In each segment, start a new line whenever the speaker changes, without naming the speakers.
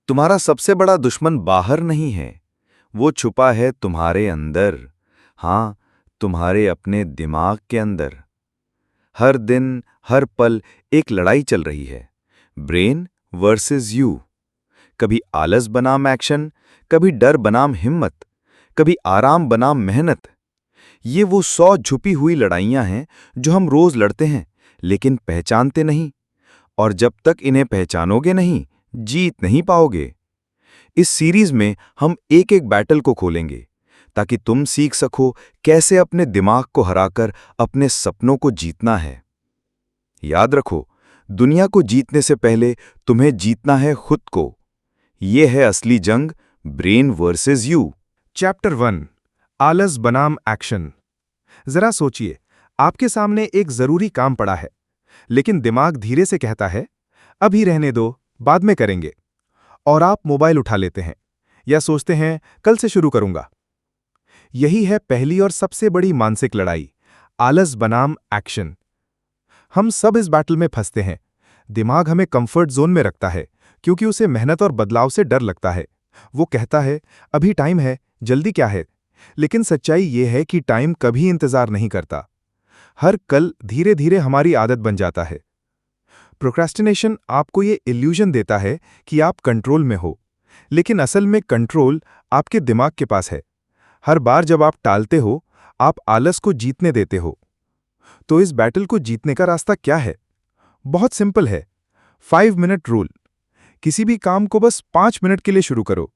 तुम्हारा सबसे बड़ा दुश्मन बाहर नहीं है, वो छुपा है तुम्हारे अंदर। हाँ, तुम्हारे अपने दिमाग के अंदर। हर दिन, हर पल एक लड़ाई चल रही है। Brain versus you. कभी आलस बनाम एक्शन, कभी डर बनाम हिम्मत, कभी आराम बनाम मेहनत। ये वो 100 छुपी हुई लड़ाइयां हैं जो हम रोज लड़ते हैं, लेकिन पहचानते नहीं। और जब तक इन्हें पहचानोगे नहीं, जीत नहीं पाओगे। इस सीरीज में हम एक एक बैटल को खोलेंगे, ताकि तुम सीख सको कैसे अपने दिमाग को हराकर अपने सपनों को जीतना है। याद रखो, दुनिया को जीतने से पहले तुम्हें जीतना है खुद को। ये है असली जंग, ब्रेन वर्सेस यू।
चैप्टर 1 आलस बनाम एक्शन। जरा सोचिए, आपके सामने एक जरूरी काम पड़ा है, लेकिन दिमाग धीरे से कहता है, अभी रहने दो, बाद में करेंगे। और आप मोबाइल उठा लेते हैं या सोचते हैं कल से शुरू करूंगा। यही है पहली और सबसे बड़ी मानसिक लड़ाई, आलस बनाम एक्शन। हम सब इस बैटल में फंसते हैं। दिमाग हमें कंफर्ट जोन में रखता है, क्योंकि उसे मेहनत और बदलाव से डर लगता है। वो कहता है, अभी टाइम है, जल्दी क्या है। लेकिन सच्चाई ये है कि टाइम कभी इंतजार नहीं करता। हर कल धीरे धीरे हमारी आदत बन जाता है। प्रोक्रेस्टिनेशन आपको ये इल्यूजन देता है कि आप कंट्रोल में हो, लेकिन असल में कंट्रोल आपके दिमाग के पास है। हर बार जब आप टालते हो, आप आलस को जीतने देते हो। तो इस बैटल को जीतने का रास्ता क्या है? बहुत सिंपल है, 5 मिनट रूल। किसी भी काम को बस 5 मिनट के लिए शुरू करो।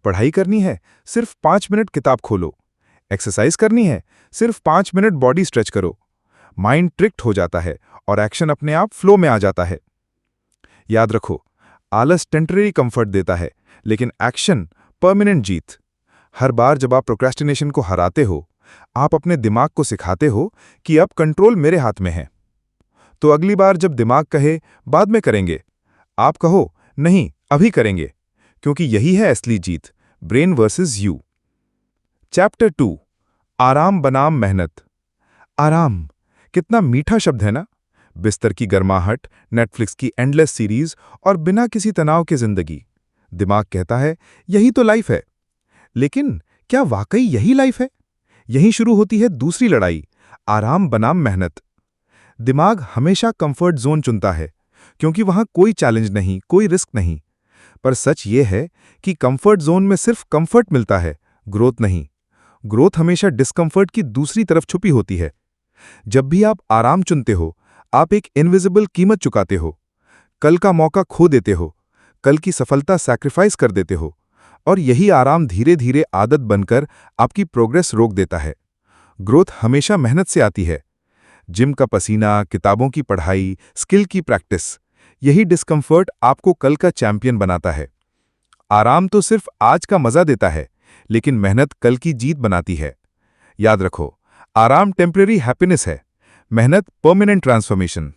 पढ़ाई करनी है, सिर्फ 5 मिनट किताब खोलो। एक्सरसाइज करनी है, सिर्फ 5 मिनट बॉडी स्ट्रेच करो। माइंड ट्रिक्ड हो जाता है और एक्शन अपने आप फ्लो में आ जाता है। याद रखो, आलस टेम्परेरी कंफर्ट देता है, लेकिन एक्शन परमानेंट जीत। हर बार जब आप प्रोक्रेस्टिनेशन को हराते हो, आप अपने दिमाग को सिखाते हो कि अब कंट्रोल मेरे हाथ में है। तो अगली बार जब दिमाग कहे बाद में करेंगे, आप कहो नहीं, अभी करेंगे, क्योंकि यही है असली जीत, ब्रेन वर्सेस यू। चैप्टर 2 आराम बनाम मेहनत। आराम कितना मीठा शब्द है ना। बिस्तर की गर्माहट, नेटफ्लिक्स की एंडलेस सीरीज और बिना किसी तनाव के जिंदगी। दिमाग कहता है, यही तो लाइफ है। लेकिन क्या वाकई यही लाइफ है? यहीं शुरू होती है दूसरी लड़ाई, आराम बनाम मेहनत। दिमाग हमेशा कंफर्ट जोन चुनता है, क्योंकि वहां कोई चैलेंज नहीं, कोई रिस्क नहीं। पर सच ये है कि कंफर्ट जोन में सिर्फ कंफर्ट मिलता है, ग्रोथ नहीं। ग्रोथ हमेशा डिस्कंफर्ट की दूसरी तरफ छुपी होती है। जब भी आप आराम चुनते हो, आप एक इनविजिबल कीमत चुकाते हो। कल का मौका खो देते हो, कल की सफलता सैक्रिफाइस कर देते हो। और यही आराम धीरे धीरे आदत बनकर आपकी प्रोग्रेस रोक देता है। ग्रोथ हमेशा मेहनत से आती है। जिम का पसीना, किताबों की पढ़ाई, स्किल की प्रैक्टिस। यही डिस्कंफर्ट आपको कल का चैंपियन बनाता है। आराम तो सिर्फ आज का मजा देता है, लेकिन मेहनत कल की जीत बनाती है। याद रखो, आराम टेम्परेरी हैप्पीनेस है, मेहनत परमानेंट ट्रांसफॉर्मेशन।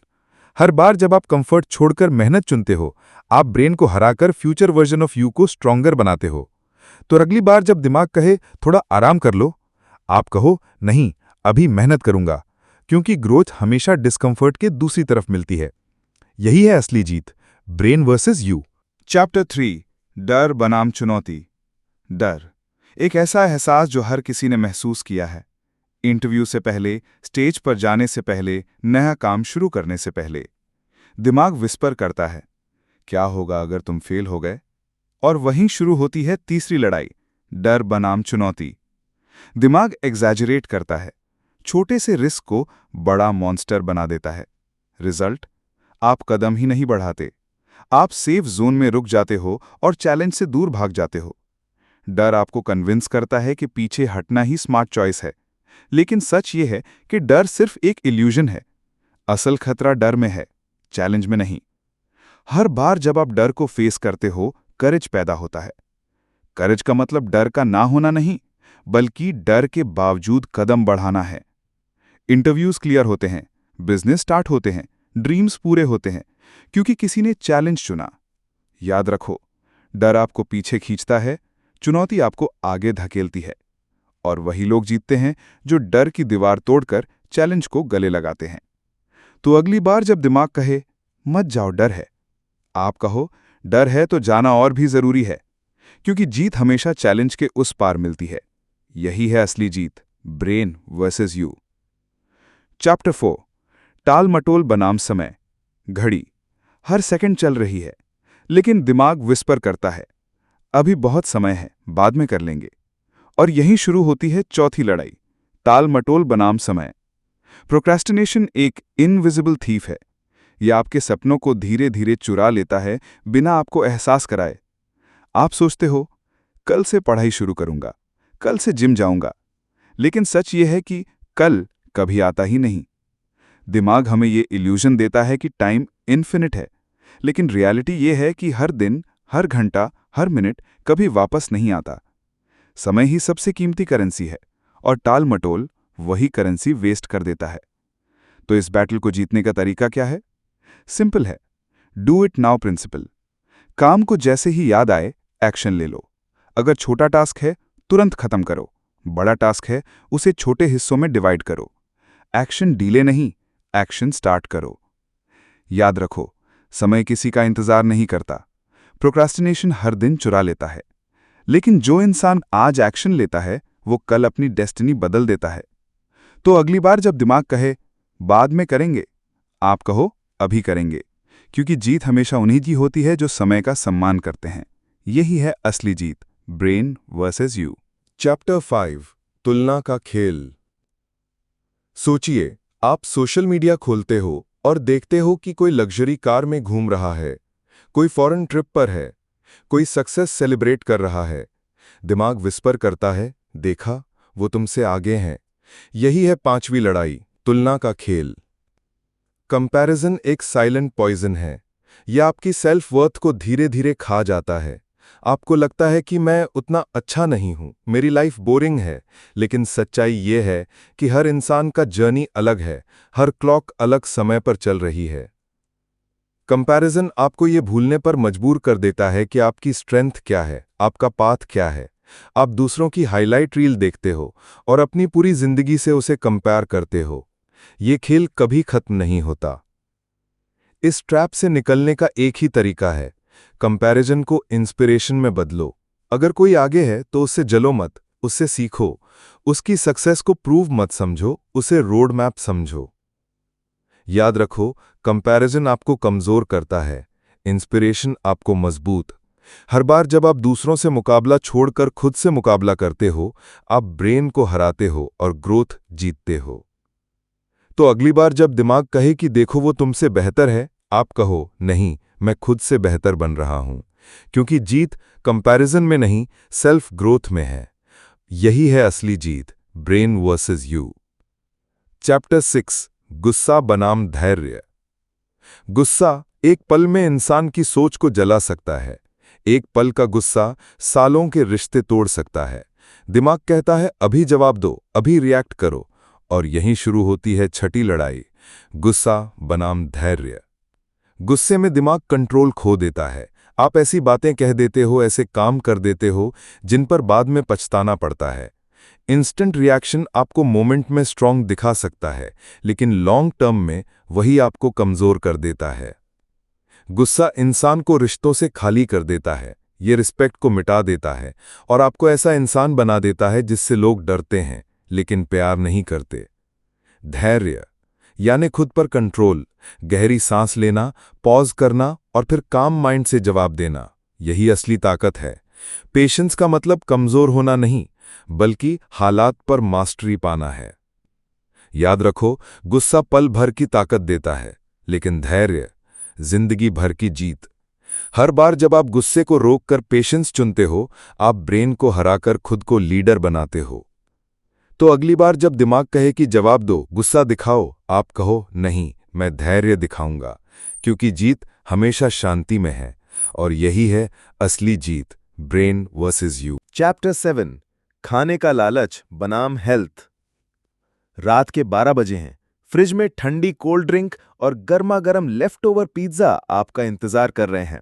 हर बार जब आप कंफर्ट छोड़कर मेहनत चुनते हो, आप ब्रेन को हराकर फ्यूचर वर्जन ऑफ यू को स्ट्रॉन्गर बनाते हो। तो अगली बार जब दिमाग कहे थोड़ा आराम कर लो, आप कहो नहीं, अभी मेहनत करूंगा, क्योंकि ग्रोथ हमेशा डिस्कंफर्ट के दूसरी तरफ मिलती है। यही है असली जीत, ब्रेन वर्सेस यू।
चैप्टर 3 डर बनाम चुनौती। डर एक ऐसा एहसास जो हर किसी ने महसूस किया है। इंटरव्यू से पहले, स्टेज पर जाने से पहले, नया काम शुरू करने से पहले दिमाग विस्पर करता है, क्या होगा अगर तुम फेल हो गए। और वहीं शुरू होती है तीसरी लड़ाई, डर बनाम चुनौती। दिमाग एग्जैजरेट करता है, छोटे से रिस्क को बड़ा मॉन्स्टर बना देता है। रिजल्ट, आप कदम ही नहीं बढ़ाते, आप सेफ जोन में रुक जाते हो और चैलेंज से दूर भाग जाते हो। डर आपको कन्विंस करता है कि पीछे हटना ही स्मार्ट चॉइस है, लेकिन सच ये है कि डर सिर्फ एक इल्यूजन है। असल खतरा डर में है, चैलेंज में नहीं। हर बार जब आप डर को फेस करते हो, करेज पैदा होता है। करेज का मतलब डर का ना होना नहीं, बल्कि डर के बावजूद कदम बढ़ाना है। इंटरव्यूज क्लियर होते हैं, बिजनेस स्टार्ट होते हैं, ड्रीम्स पूरे होते हैं, क्योंकि किसी ने चैलेंज चुना। याद रखो, डर आपको पीछे खींचता है, चुनौती आपको आगे धकेलती है। और वही लोग जीतते हैं जो डर की दीवार तोड़कर चैलेंज को गले लगाते हैं। तो अगली बार जब दिमाग कहे मत जाओ, डर है, आप कहो डर है तो जाना और भी जरूरी है, क्योंकि जीत हमेशा चैलेंज के उस पार मिलती है। यही है असली जीत, ब्रेन वर्सेस यू। चैप्टर 4, टाल मटोल बनाम समय। घड़ी हर सेकंड चल रही है, लेकिन दिमाग विस्पर करता है, अभी बहुत समय है, बाद में कर लेंगे। और यहीं शुरू होती है चौथी लड़ाई, टाल मटोल बनाम समय। प्रोक्रेस्टिनेशन एक इनविजिबल थीफ है। यह आपके सपनों को धीरे धीरे चुरा लेता है, बिना आपको एहसास कराए। आप सोचते हो, कल से पढ़ाई शुरू करूंगा, कल से जिम जाऊंगा, लेकिन सच ये है कि कल कभी आता ही नहीं। दिमाग हमें ये इल्यूजन देता है कि टाइम इन्फिनिट है, लेकिन रियलिटी ये है कि हर दिन, हर घंटा, हर मिनट कभी वापस नहीं आता। समय ही सबसे कीमती करेंसी है, और टाल मटोल वही करेंसी वेस्ट कर देता है। तो इस बैटल को जीतने का तरीका क्या है? सिंपल है, डू इट नाउ प्रिंसिपल। काम को जैसे ही याद आए, एक्शन ले लो। अगर छोटा टास्क है, तुरंत खत्म करो। बड़ा टास्क है, उसे छोटे हिस्सों में डिवाइड करो। एक्शन डीले नहीं, एक्शन स्टार्ट करो। याद रखो, समय किसी का इंतजार नहीं करता। प्रोक्रास्टिनेशन हर दिन चुरा लेता है, लेकिन जो इंसान आज एक्शन लेता है, वो कल अपनी डेस्टिनी बदल देता है। तो अगली बार जब दिमाग कहे बाद में करेंगे, आप कहो अभी करेंगे, क्योंकि जीत हमेशा उन्हीं की होती है जो समय का सम्मान करते हैं। यही है असली जीत, ब्रेन वर्सेस यू।
चैप्टर 5, तुलना का खेल। सोचिए, आप सोशल मीडिया खोलते हो और देखते हो कि कोई लग्जरी कार में घूम रहा है, कोई फॉरेन ट्रिप पर है, कोई सक्सेस सेलिब्रेट कर रहा है। दिमाग विस्पर करता है, देखा, वो तुमसे आगे हैं। यही है पांचवी लड़ाई, तुलना का खेल। कंपैरिजन एक साइलेंट पॉइजन है। यह आपकी सेल्फ वर्थ को धीरे धीरे खा जाता है। आपको लगता है कि मैं उतना अच्छा नहीं हूं, मेरी लाइफ बोरिंग है। लेकिन सच्चाई ये है कि हर इंसान का जर्नी अलग है, हर क्लॉक अलग समय पर चल रही है। कंपैरिजन आपको ये भूलने पर मजबूर कर देता है कि आपकी स्ट्रेंथ क्या है, आपका पाथ क्या है। आप दूसरों की हाइलाइट रील देखते हो और अपनी पूरी जिंदगी से उसे कंपेयर करते हो। ये खेल कभी खत्म नहीं होता। इस ट्रैप से निकलने का एक ही तरीका है, कंपैरिजन को इंस्पिरेशन में बदलो। अगर कोई आगे है तो उससे जलो मत, उससे सीखो। उसकी सक्सेस को प्रूव मत समझो, उसे रोड मैप समझो। याद रखो, कंपैरिजन आपको कमजोर करता है, इंस्पिरेशन आपको मजबूत। हर बार जब आप दूसरों से मुकाबला छोड़कर खुद से मुकाबला करते हो, आप ब्रेन को हराते हो और ग्रोथ जीतते हो। तो अगली बार जब दिमाग कहे कि देखो वो तुमसे बेहतर है, आप कहो नहीं, मैं खुद से बेहतर बन रहा हूं। क्योंकि जीत कंपैरिजन में नहीं, सेल्फ ग्रोथ में है। यही है असली जीत, ब्रेन वर्सेस यू। चैप्टर 6, गुस्सा बनाम धैर्य। गुस्सा एक पल में इंसान की सोच को जला सकता है। एक पल का गुस्सा सालों के रिश्ते तोड़ सकता है। दिमाग कहता है अभी जवाब दो, अभी रिएक्ट करो। और यहीं शुरू होती है छठी लड़ाई, गुस्सा बनाम धैर्य। गुस्से में दिमाग कंट्रोल खो देता है। आप ऐसी बातें कह देते हो, ऐसे काम कर देते हो जिन पर बाद में पछताना पड़ता है। इंस्टेंट रिएक्शन आपको मोमेंट में स्ट्रांग दिखा सकता है, लेकिन लॉन्ग टर्म में वही आपको कमजोर कर देता है। गुस्सा इंसान को रिश्तों से खाली कर देता है, ये रिस्पेक्ट को मिटा देता है और आपको ऐसा इंसान बना देता है जिससे लोग डरते हैं लेकिन प्यार नहीं करते। धैर्य यानी खुद पर कंट्रोल, गहरी सांस लेना, पॉज करना और फिर काम माइंड से जवाब देना, यही असली ताकत है। पेशेंस का मतलब कमजोर होना नहीं, बल्कि हालात पर मास्टरी पाना है। याद रखो, गुस्सा पल भर की ताकत देता है, लेकिन धैर्य जिंदगी भर की जीत। हर बार जब आप गुस्से को रोककर पेशेंस चुनते हो, आप ब्रेन को हराकर खुद को लीडर बनाते हो। तो अगली बार जब दिमाग कहे कि जवाब दो, गुस्सा दिखाओ, आप कहो नहीं, मैं धैर्य दिखाऊंगा। क्योंकि जीत हमेशा शांति में है, और यही है असली जीत, ब्रेन वर्सेस यू।
चैप्टर 7, खाने का लालच बनाम हेल्थ। रात के 12 बजे हैं। फ्रिज में ठंडी कोल्ड ड्रिंक और गर्मा गर्म लेफ्ट ओवर पिज्जा आपका इंतजार कर रहे हैं।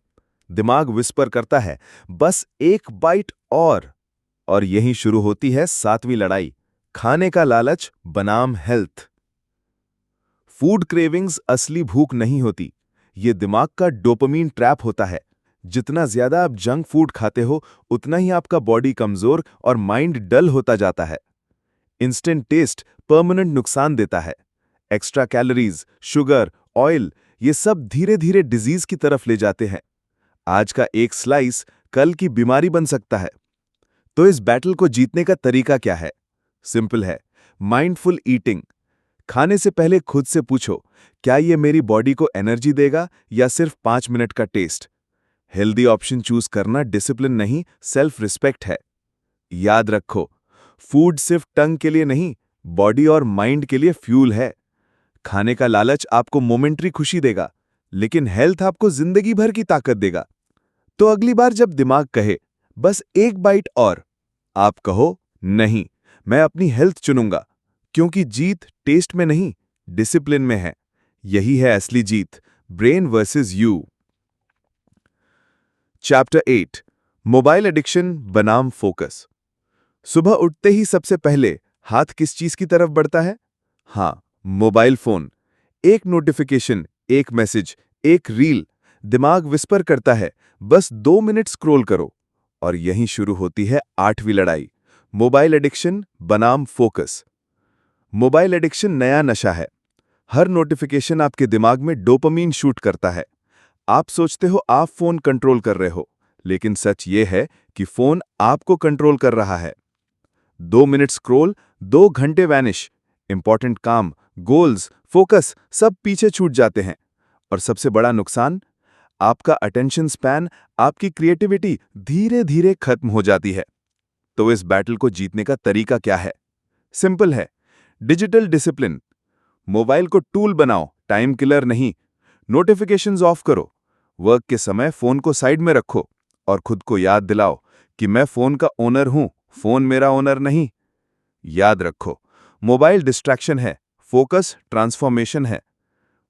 दिमाग विस्पर करता है, बस एक बाइट और यहीं शुरू होती है 7वीं लड़ाई, खाने का लालच बनाम हेल्थ। फूड क्रेविंग्स असली भूख नहीं होती, ये दिमाग का डोपामीन ट्रैप होता है। जितना ज्यादा आप जंक फूड खाते हो उतना ही आपका बॉडी कमजोर और माइंड डल होता जाता है। इंस्टेंट टेस्ट परमानेंट नुकसान देता है। एक्स्ट्रा कैलोरीज, शुगर, ऑयल ये सब धीरे धीरे डिजीज की तरफ ले जाते हैं। आज का एक स्लाइस कल की बीमारी बन सकता है। तो इस बैटल को जीतने का तरीका क्या है? सिंपल है, माइंडफुल ईटिंग। खाने से पहले खुद से पूछो, क्या ये मेरी बॉडी को एनर्जी देगा या सिर्फ 5 मिनट का टेस्ट? हेल्दी ऑप्शन चूज करना डिसिप्लिन नहीं, सेल्फ रिस्पेक्ट है। याद रखो, फूड सिर्फ टंग के लिए नहीं, बॉडी और माइंड के लिए फ्यूल है। खाने का लालच आपको मोमेंट्री खुशी देगा, लेकिन हेल्थ आपको जिंदगी भर की ताकत देगा। तो अगली बार जब दिमाग कहे बस एक बाइट और, आप कहो नहीं, मैं अपनी हेल्थ चुनूंगा, क्योंकि जीत टेस्ट में नहीं, डिसिप्लिन में है। यही है असली जीत, brain versus you. Chapter 8, mobile addiction बनाम फोकस। सुबह उठते ही सबसे पहले हाथ किस चीज की तरफ बढ़ता है? हाँ, मोबाइल फोन। एक नोटिफिकेशन, एक मैसेज, एक रील, दिमाग विस्पर करता है बस 2 मिनट स्क्रॉल करो। और यहीं शुरू होती है 8वीं लड़ाई, मोबाइल एडिक्शन बनाम फोकस। मोबाइल एडिक्शन नया नशा है। हर नोटिफिकेशन आपके दिमाग में डोपामीन शूट करता है। आप सोचते हो आप फोन कंट्रोल कर रहे हो, लेकिन सच ये है कि फोन आपको कंट्रोल कर रहा है। 2 मिनट स्क्रॉल, 2 घंटे वैनिश। इंपॉर्टेंट काम, गोल्स, फोकस सब पीछे छूट जाते हैं। और सबसे बड़ा नुकसान, आपका अटेंशन स्पैन, आपकी क्रिएटिविटी धीरे धीरे खत्म हो जाती है। तो इस बैटल को जीतने का तरीका क्या है? सिंपल है, डिजिटल डिसिप्लिन। मोबाइल को टूल बनाओ, टाइम किलर नहीं। नोटिफिकेशंस ऑफ करो, वर्क के समय फोन को साइड में रखो और खुद को याद दिलाओ कि मैं फोन का ओनर हूं, फोन मेरा ओनर नहीं। याद रखो, मोबाइल डिस्ट्रैक्शन है, फोकस ट्रांसफॉर्मेशन है।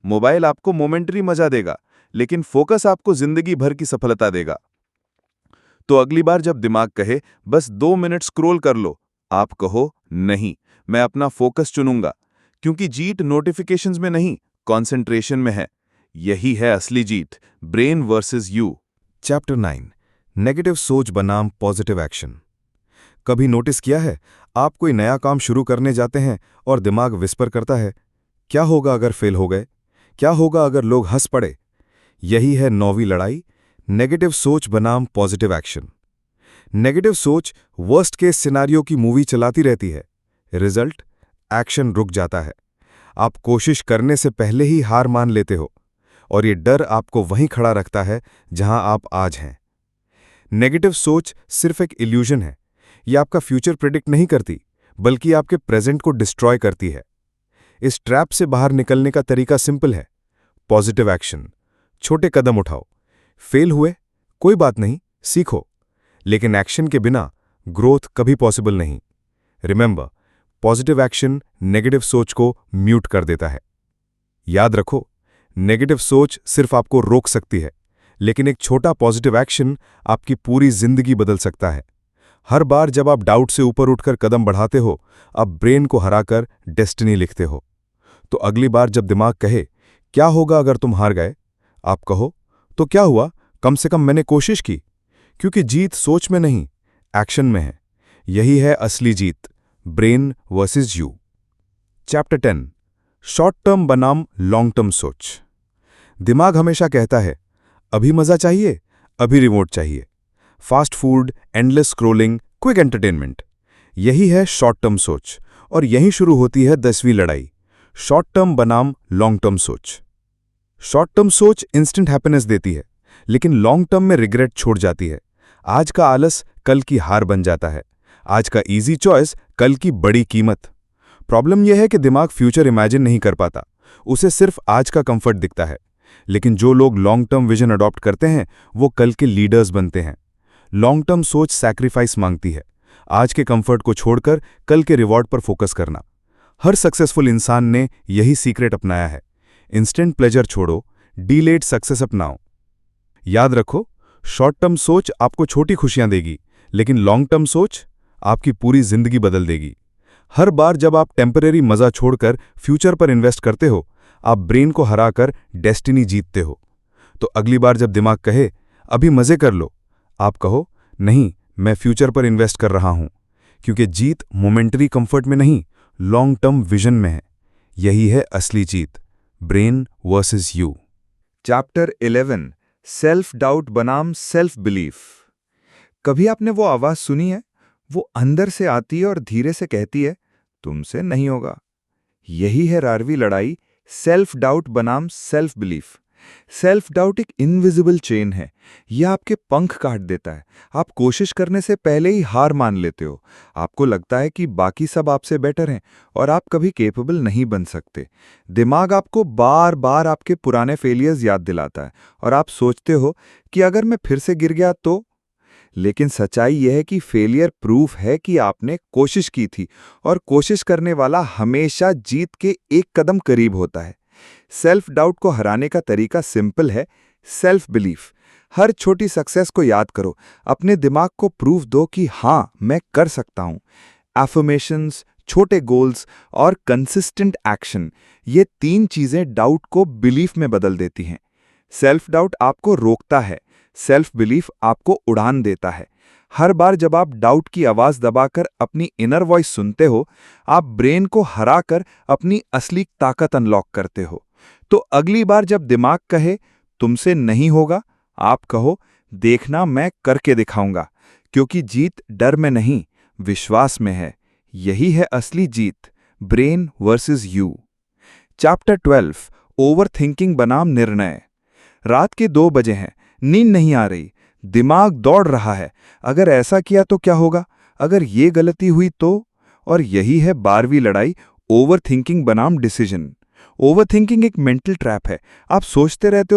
मोबाइल आपको मोमेंटरी मजा देगा, लेकिन फोकस आपको जिंदगी भर की सफलता देगा। तो अगली बार जब दिमाग कहे बस 2 मिनट स्क्रॉल कर लो, आप कहो नहीं, मैं अपना फोकस चुनूंगा, क्योंकि जीत नोटिफिकेशंस में नहीं, कंसंट्रेशन में है। यही है असली जीत, brain versus you.
Chapter 9, negative सोच बनाम पॉजिटिव एक्शन। कभी नोटिस किया है, आप कोई नया काम शुरू करने जाते हैं और दिमाग विस्पर करता है, क्या होगा अगर फेल हो गए? क्या होगा अगर लोग हंस पड़े? यही है 9वीं लड़ाई, नेगेटिव सोच बनाम पॉजिटिव एक्शन। नेगेटिव सोच वर्स्ट केस सिनारियो की मूवी चलाती रहती है। रिजल्ट, एक्शन रुक जाता है। आप कोशिश करने से पहले ही हार मान लेते हो, और ये डर आपको वहीं खड़ा रखता है जहां आप आज हैं। नेगेटिव सोच सिर्फ एक इल्यूजन है। ये आपका फ्यूचर प्रेडिक्ट नहीं करती, बल्कि आपके प्रेजेंट को डिस्ट्रॉय करती है। इस ट्रैप से बाहर निकलने का तरीका सिंपल है, पॉजिटिव एक्शन। छोटे कदम उठाओ। फेल हुए, कोई बात नहीं, सीखो। लेकिन एक्शन के बिना ग्रोथ कभी पॉसिबल नहीं। रिमेंबर, पॉजिटिव एक्शन नेगेटिव सोच को म्यूट कर देता है। याद रखो, नेगेटिव सोच सिर्फ आपको रोक सकती है, लेकिन एक छोटा पॉजिटिव एक्शन आपकी पूरी जिंदगी बदल सकता है। हर बार जब आप डाउट से ऊपर उठकर कदम बढ़ाते हो, आप ब्रेन को हराकर डेस्टिनी लिखते हो। तो अगली बार जब दिमाग कहे, क्या होगा अगर तुम हार गए? आप कहो, तो क्या हुआ, कम से कम मैंने कोशिश की। क्योंकि जीत सोच में नहीं, एक्शन में है। यही है असली जीत, brain versus you. Chapter 10, short term बनाम लॉन्ग टर्म सोच। दिमाग हमेशा कहता है, अभी मजा चाहिए, अभी रिवॉर्ड चाहिए। Fast food, endless scrolling, quick entertainment. यही है शॉर्ट टर्म सोच, और यहीं शुरू होती है 10वीं लड़ाई, शॉर्ट टर्म बनाम लॉन्ग टर्म सोच। शॉर्ट टर्म सोच इंस्टेंट हैप्पीनेस देती है, लेकिन लॉन्ग टर्म में रिग्रेट छोड़ जाती है। आज का आलस कल की हार बन जाता है। आज का इजी चॉइस कल की बड़ी कीमत। प्रॉब्लम यह है कि दिमाग फ्यूचर इमेजिन नहीं कर पाता, उसे सिर्फ आज का कंफर्ट दिखता है। लेकिन जो लोग लॉन्ग टर्म विजन अडॉप्ट करते हैं, वो कल के लीडर्स बनते हैं। लॉन्ग टर्म सोच सैक्रिफाइस मांगती है, आज के कंफर्ट को छोड़कर कल के रिवॉर्ड पर फोकस करना। हर सक्सेसफुल इंसान ने यही सीक्रेट अपनाया है। इंस्टेंट प्लेजर छोड़ो, डीलेड सक्सेस अपनाओ। याद रखो, शॉर्ट टर्म सोच आपको छोटी खुशियां देगी, लेकिन लॉन्ग टर्म सोच आपकी पूरी जिंदगी बदल देगी। हर बार जब आप टेम्परेरी मजा छोड़कर फ्यूचर पर इन्वेस्ट करते हो, आप ब्रेन को हराकर डेस्टिनी जीतते हो। तो अगली बार जब दिमाग कहे, अभी मज़े कर लो। आप कहो, नहीं, मैं फ्यूचर पर इन्वेस्ट कर रहा हूं, क्योंकि जीत मोमेंटरी कंफर्ट में नहीं, लॉन्ग टर्म विजन में है। यही है असली जीत, brain versus you.
Chapter 11 self doubt बनाम सेल्फ बिलीफ। कभी आपने वो आवाज सुनी है? वो अंदर से आती है और धीरे से कहती है, तुमसे नहीं होगा। यही है 12वीं लड़ाई, सेल्फ डाउट बनाम सेल्फ बिलीफ। सेल्फ डाउट एक इनविजिबल चेन है। यह आपके पंख काट देता है। आप कोशिश करने से पहले ही हार मान लेते हो। आपको लगता है कि बाकी सब आपसे बेटर हैं और आप कभी कैपेबल नहीं बन सकते। दिमाग आपको बार बार आपके पुराने फेलियर्स याद दिलाता है और आप सोचते हो कि अगर मैं फिर से गिर गया तो। लेकिन सच्चाई यह है कि फेलियर प्रूफ है कि आपने कोशिश की थी और कोशिश करने वाला हमेशा जीत के एक कदम करीब होता है। सेल्फ डाउट को हराने का तरीका सिंपल है, सेल्फ बिलीफ। हर छोटी सक्सेस को याद करो, अपने दिमाग को प्रूफ दो कि हां, मैं कर सकता हूं। एफर्मेशंस, छोटे गोल्स और कंसिस्टेंट एक्शन, ये 3 चीजें डाउट को बिलीफ में बदल देती हैं। सेल्फ डाउट आपको रोकता है, सेल्फ बिलीफ आपको उड़ान देता है। हर बार जब आप डाउट की आवाज दबाकर अपनी इनर वॉइस सुनते हो, आप ब्रेन को हराकर अपनी असली ताकत अनलॉक करते हो। तो अगली बार जब दिमाग कहे तुमसे नहीं होगा, आप कहो, देखना मैं करके दिखाऊंगा, क्योंकि जीत डर में नहीं, विश्वास में है। यही है असली जीत, brain versus you. Chapter 12 overthinking बनाम निर्णय। रात के 2 बजे हैं, नींद नहीं आ रही, दिमाग दौड़ रहा है। अगर ऐसा किया तो क्या होगा? अगर ये गलती हुई तो? और यही है 12वीं लड़ाई, ओवर थिंकिंग बनाम डिसीजन। ओवर थिंकिंग एक मेंटल ट्रैप है। आप सोचते रहते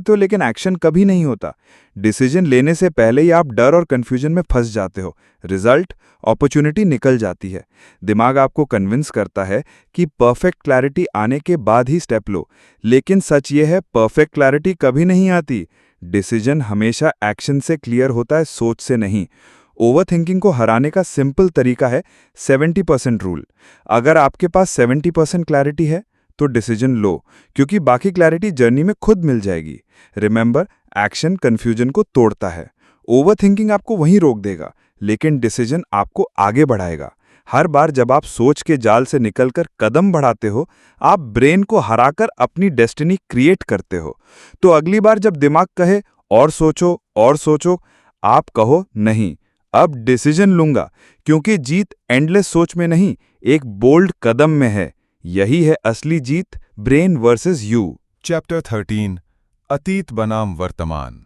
हो, लेकिन एक्शन कभी नहीं होता। डिसीजन लेने से पहले ही आप डर और कंफ्यूजन में फंस जाते हो। रिजल्ट, अपॉर्चुनिटी निकल जाती है। दिमाग आपको कन्विंस करता है कि परफेक्ट क्लैरिटी आने के बाद ही स्टेप लो, लेकिन सच ये है, परफेक्ट क्लैरिटी कभी नहीं आती। डिसीजन हमेशा एक्शन से क्लियर होता है, सोच से नहीं। ओवरथिंकिंग को हराने का सिंपल तरीका है 70% रूल। अगर आपके पास 70% क्लैरिटी है तो डिसीजन लो, क्योंकि बाकी क्लैरिटी जर्नी में खुद मिल जाएगी। रिमेंबर, एक्शन कंफ्यूजन को तोड़ता है। ओवरथिंकिंग आपको वहीं रोक देगा, लेकिन डिसीजन आपको आगे बढ़ाएगा। हर बार जब आप सोच के जाल से निकलकर कदम बढ़ाते हो, आप ब्रेन को हराकर अपनी डेस्टिनी क्रिएट करते हो। तो अगली बार जब दिमाग कहे और सोचो, आप कहो, नहीं, अब डिसीजन लूंगा, क्योंकि जीत एंडलेस सोच में नहीं, एक बोल्ड कदम में है। यही है असली जीत, ब्रेन वर्सेस यू।
चैप्टर 13 अतीत बनाम वर्तमान।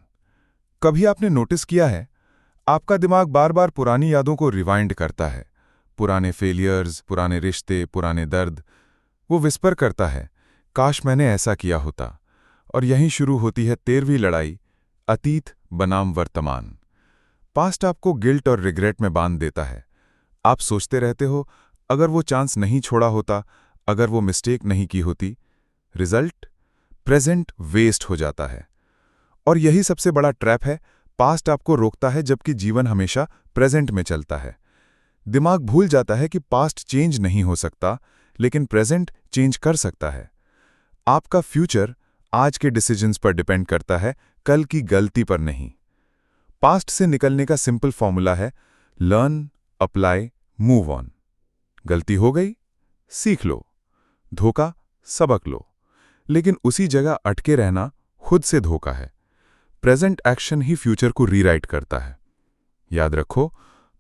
कभी आपने नोटिस किया है, आपका दिमाग बार बार पुरानी यादों को रिवाइंड करता है। पुराने फेलियर्स, पुराने रिश्ते, पुराने दर्द। वो विस्पर करता है, काश मैंने ऐसा किया होता। और यहीं शुरू होती है 13वीं लड़ाई, अतीत बनाम वर्तमान। पास्ट आपको गिल्ट और रिग्रेट में बांध देता है। आप सोचते रहते हो, अगर वो चांस नहीं छोड़ा होता, अगर वो मिस्टेक नहीं की होती। रिजल्ट, प्रेजेंट वेस्ट हो जाता है। और यही सबसे बड़ा ट्रैप है, पास्ट आपको रोकता है जबकि जीवन हमेशा प्रेजेंट में चलता है। दिमाग भूल जाता है कि पास्ट चेंज नहीं हो सकता, लेकिन प्रेजेंट चेंज कर सकता है। आपका फ्यूचर आज के डिसीजंस पर डिपेंड करता है, कल की गलती पर नहीं। पास्ट से निकलने का सिंपल फॉर्मूला है, लर्न, अप्लाई, मूव ऑन। गलती हो गई, सीख लो। धोखा, सबक लो। लेकिन उसी जगह अटके रहना खुद से धोखा है। प्रेजेंट एक्शन ही फ्यूचर को रीराइट करता है। याद रखो,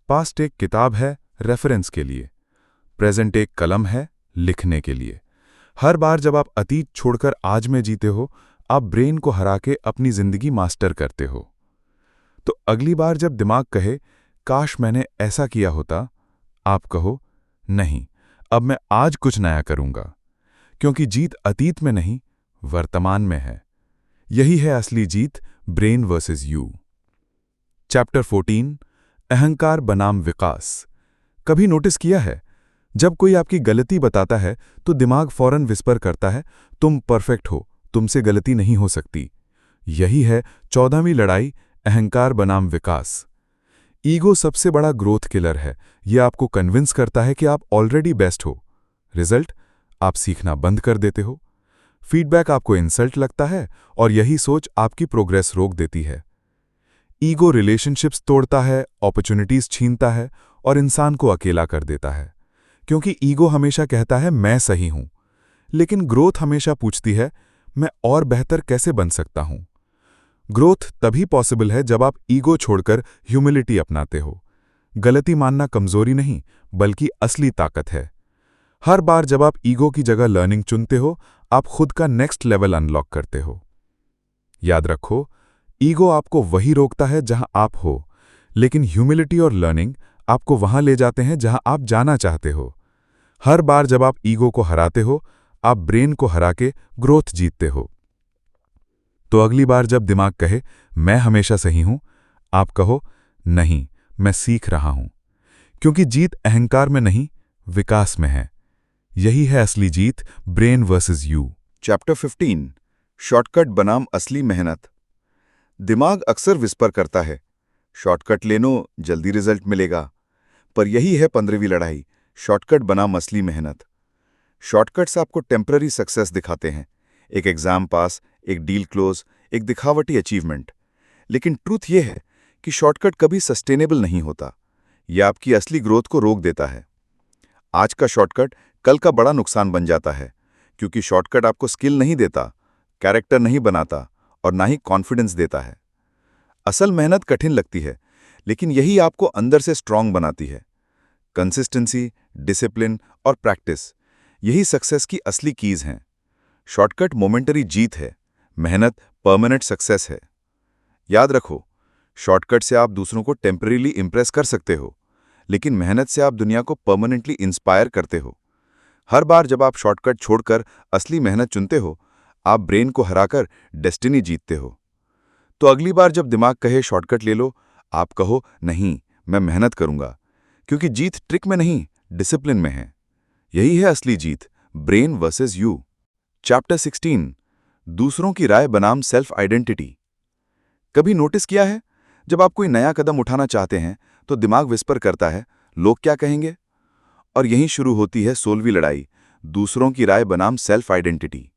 पास्ट एक किताब है रेफरेंस के लिए, प्रेजेंट एक कलम है लिखने के लिए। हर बार जब आप अतीत छोड़कर आज में जीते हो, आप ब्रेन को हरा के अपनी जिंदगी मास्टर करते हो। तो अगली बार जब दिमाग कहे, काश मैंने ऐसा किया होता, आप कहो, नहीं, अब मैं आज कुछ नया करूंगा, क्योंकि जीत अतीत में नहीं, वर्तमान में है। यही है असली जीत, ब्रेन वर्सेस यू। चैप्टर 14 अहंकार बनाम विकास। कभी नोटिस किया है, जब कोई आपकी गलती बताता है तो दिमाग फौरन विस्पर करता है, तुम परफेक्ट हो, तुमसे गलती नहीं हो सकती। यही है 14वीं लड़ाई, अहंकार बनाम विकास। ईगो सबसे बड़ा ग्रोथ किलर है। यह आपको कन्विंस करता है कि आप ऑलरेडी बेस्ट हो। रिजल्ट, आप सीखना बंद कर देते हो। फीडबैक आपको इंसल्ट लगता है और यही सोच आपकी प्रोग्रेस रोक देती है।
ईगो रिलेशनशिप्स तोड़ता है, अपॉर्चुनिटीज छीनता है और इंसान को अकेला कर देता है, क्योंकि ईगो हमेशा कहता है मैं सही हूं, लेकिन ग्रोथ हमेशा पूछती है मैं और बेहतर कैसे बन सकता हूं। ग्रोथ तभी पॉसिबल है जब आप ईगो छोड़कर ह्यूमिलिटी अपनाते हो। गलती मानना कमजोरी नहीं, बल्कि असली ताकत है। हर बार जब आप ईगो की जगह लर्निंग चुनते हो, आप खुद का नेक्स्ट लेवल अनलॉक करते हो। याद रखो, ईगो आपको वही रोकता है जहां आप हो, लेकिन ह्यूमिलिटी और लर्निंग आपको वहां ले जाते हैं जहां आप जाना चाहते हो। हर बार जब आप ईगो को हराते हो, आप ब्रेन को हरा के ग्रोथ जीतते हो। तो अगली बार जब दिमाग कहे मैं हमेशा सही हूं, आप कहो नहीं, मैं सीख रहा हूं, क्योंकि जीत अहंकार में नहीं, विकास में है। यही है असली जीत, brain versus you.
Chapter 15 shortcut बनाम असली मेहनत। दिमाग अक्सर विस्पर करता है, शॉर्टकट ले लो, जल्दी रिजल्ट मिलेगा। पर यही है 15वीं लड़ाई, शॉर्टकट बनाम असली मेहनत। शॉर्टकट्स आपको टेम्पररी सक्सेस दिखाते हैं, एक एग्जाम पास, एक डील क्लोज, एक दिखावटी अचीवमेंट। लेकिन ट्रूथ यह है कि शॉर्टकट कभी सस्टेनेबल नहीं होता। यह आपकी असली ग्रोथ को रोक देता है। आज का शॉर्टकट कल का बड़ा नुकसान बन जाता है, क्योंकि शॉर्टकट आपको स्किल नहीं देता, कैरेक्टर नहीं बनाता और ना ही कॉन्फिडेंस देता है। असल मेहनत कठिन लगती है, लेकिन यही आपको अंदर से स्ट्रांग बनाती है। कंसिस्टेंसी, डिसिप्लिन और प्रैक्टिस, यही सक्सेस की असली कीज हैं। शॉर्टकट मोमेंटरी जीत है, मेहनत परमानेंट सक्सेस है। याद रखो, शॉर्टकट से आप दूसरों को टेम्परेरीली इंप्रेस कर सकते हो, लेकिन मेहनत से आप दुनिया को परमानेंटली इंस्पायर करते हो। हर बार जब आप शॉर्टकट छोड़कर असली मेहनत चुनते हो, आप ब्रेन को हराकर डेस्टिनी जीतते हो। तो अगली बार जब दिमाग कहे शॉर्टकट ले लो, आप कहो नहीं, मैं मेहनत करूंगा, क्योंकि जीत ट्रिक में नहीं, डिसिप्लिन में है। यही है असली जीत, ब्रेन वर्सेस यू। चैप्टर 16 दूसरों की राय बनाम सेल्फ आइडेंटिटी। कभी नोटिस किया है, जब आप कोई नया कदम उठाना चाहते हैं तो दिमाग विस्पर करता है लोग क्या कहेंगे। और यहीं शुरू होती है 16वीं लड़ाई, दूसरों की राय बनाम सेल्फ आइडेंटिटी।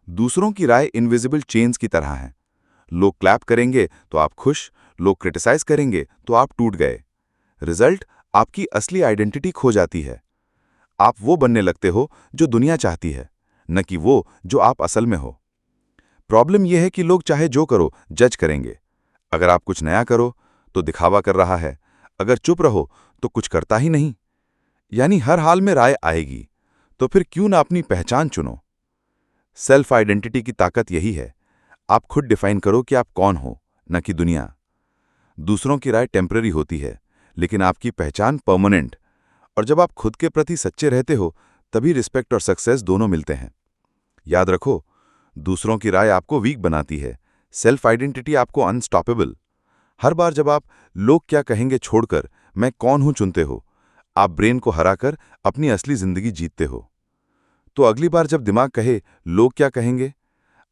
दूसरों की राय इनविजिबल चेन्स की तरह है। लोग क्लैप करेंगे तो आप खुश, लोग क्रिटिसाइज करेंगे तो आप टूट गए। रिजल्ट, आपकी असली आइडेंटिटी खो जाती है। आप वो बनने लगते हो जो दुनिया चाहती है, न कि वो जो आप असल में हो। प्रॉब्लम यह है कि लोग चाहे जो करो जज करेंगे। अगर आप कुछ नया करो तो दिखावा कर रहा है, अगर चुप रहो तो कुछ करता ही नहीं। यानी हर हाल में राय आएगी। तो फिर क्यों ना अपनी पहचान चुनो। सेल्फ आइडेंटिटी की ताकत यही है, आप खुद डिफाइन करो कि आप कौन हो, न कि दुनिया। दूसरों की राय टेम्पररी होती है, लेकिन आपकी पहचान परमानेंट। और जब आप खुद के प्रति सच्चे रहते हो, तभी रिस्पेक्ट और सक्सेस दोनों मिलते हैं। याद रखो, दूसरों की राय आपको वीक बनाती है, सेल्फ आइडेंटिटी आपको अनस्टॉपेबल। हर बार जब आप लोग क्या कहेंगे छोड़कर मैं कौन हूं चुनते हो, आप ब्रेन को हराकर अपनी असली जिंदगी जीतते हो। तो अगली बार जब दिमाग कहे लोग क्या कहेंगे,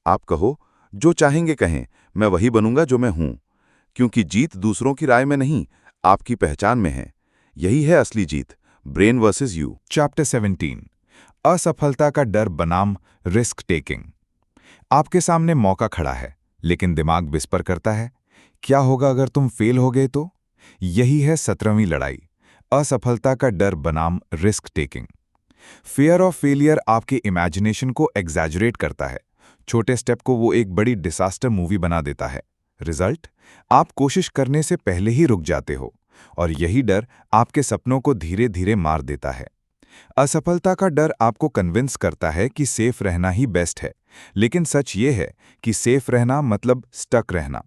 आप कहो जो चाहेंगे कहें, मैं वही बनूंगा जो मैं हूं, क्योंकि जीत दूसरों की राय में नहीं, आपकी पहचान में है। यही है असली जीत, ब्रेन वर्सेस यू।
चैप्टर 17 असफलता का डर बनाम रिस्क टेकिंग। आपके सामने मौका खड़ा है, लेकिन दिमाग विस्पर करता है क्या होगा अगर तुम फेल हो गए तो। यही है 17वीं लड़ाई, असफलता का डर बनाम risk taking. Fear of failure आपके इमेजिनेशन को एग्जैजरेट करता है। छोटे स्टेप को वो एक बड़ी डिसास्टर मूवी बना देता है। रिजल्ट, आप कोशिश करने से पहले ही रुक जाते हो, और यही डर आपके सपनों को धीरे धीरे मार देता है। असफलता का डर आपको कन्विंस करता है कि सेफ रहना ही बेस्ट है, लेकिन सच ये है कि सेफ रहना मतलब स्टक रहना।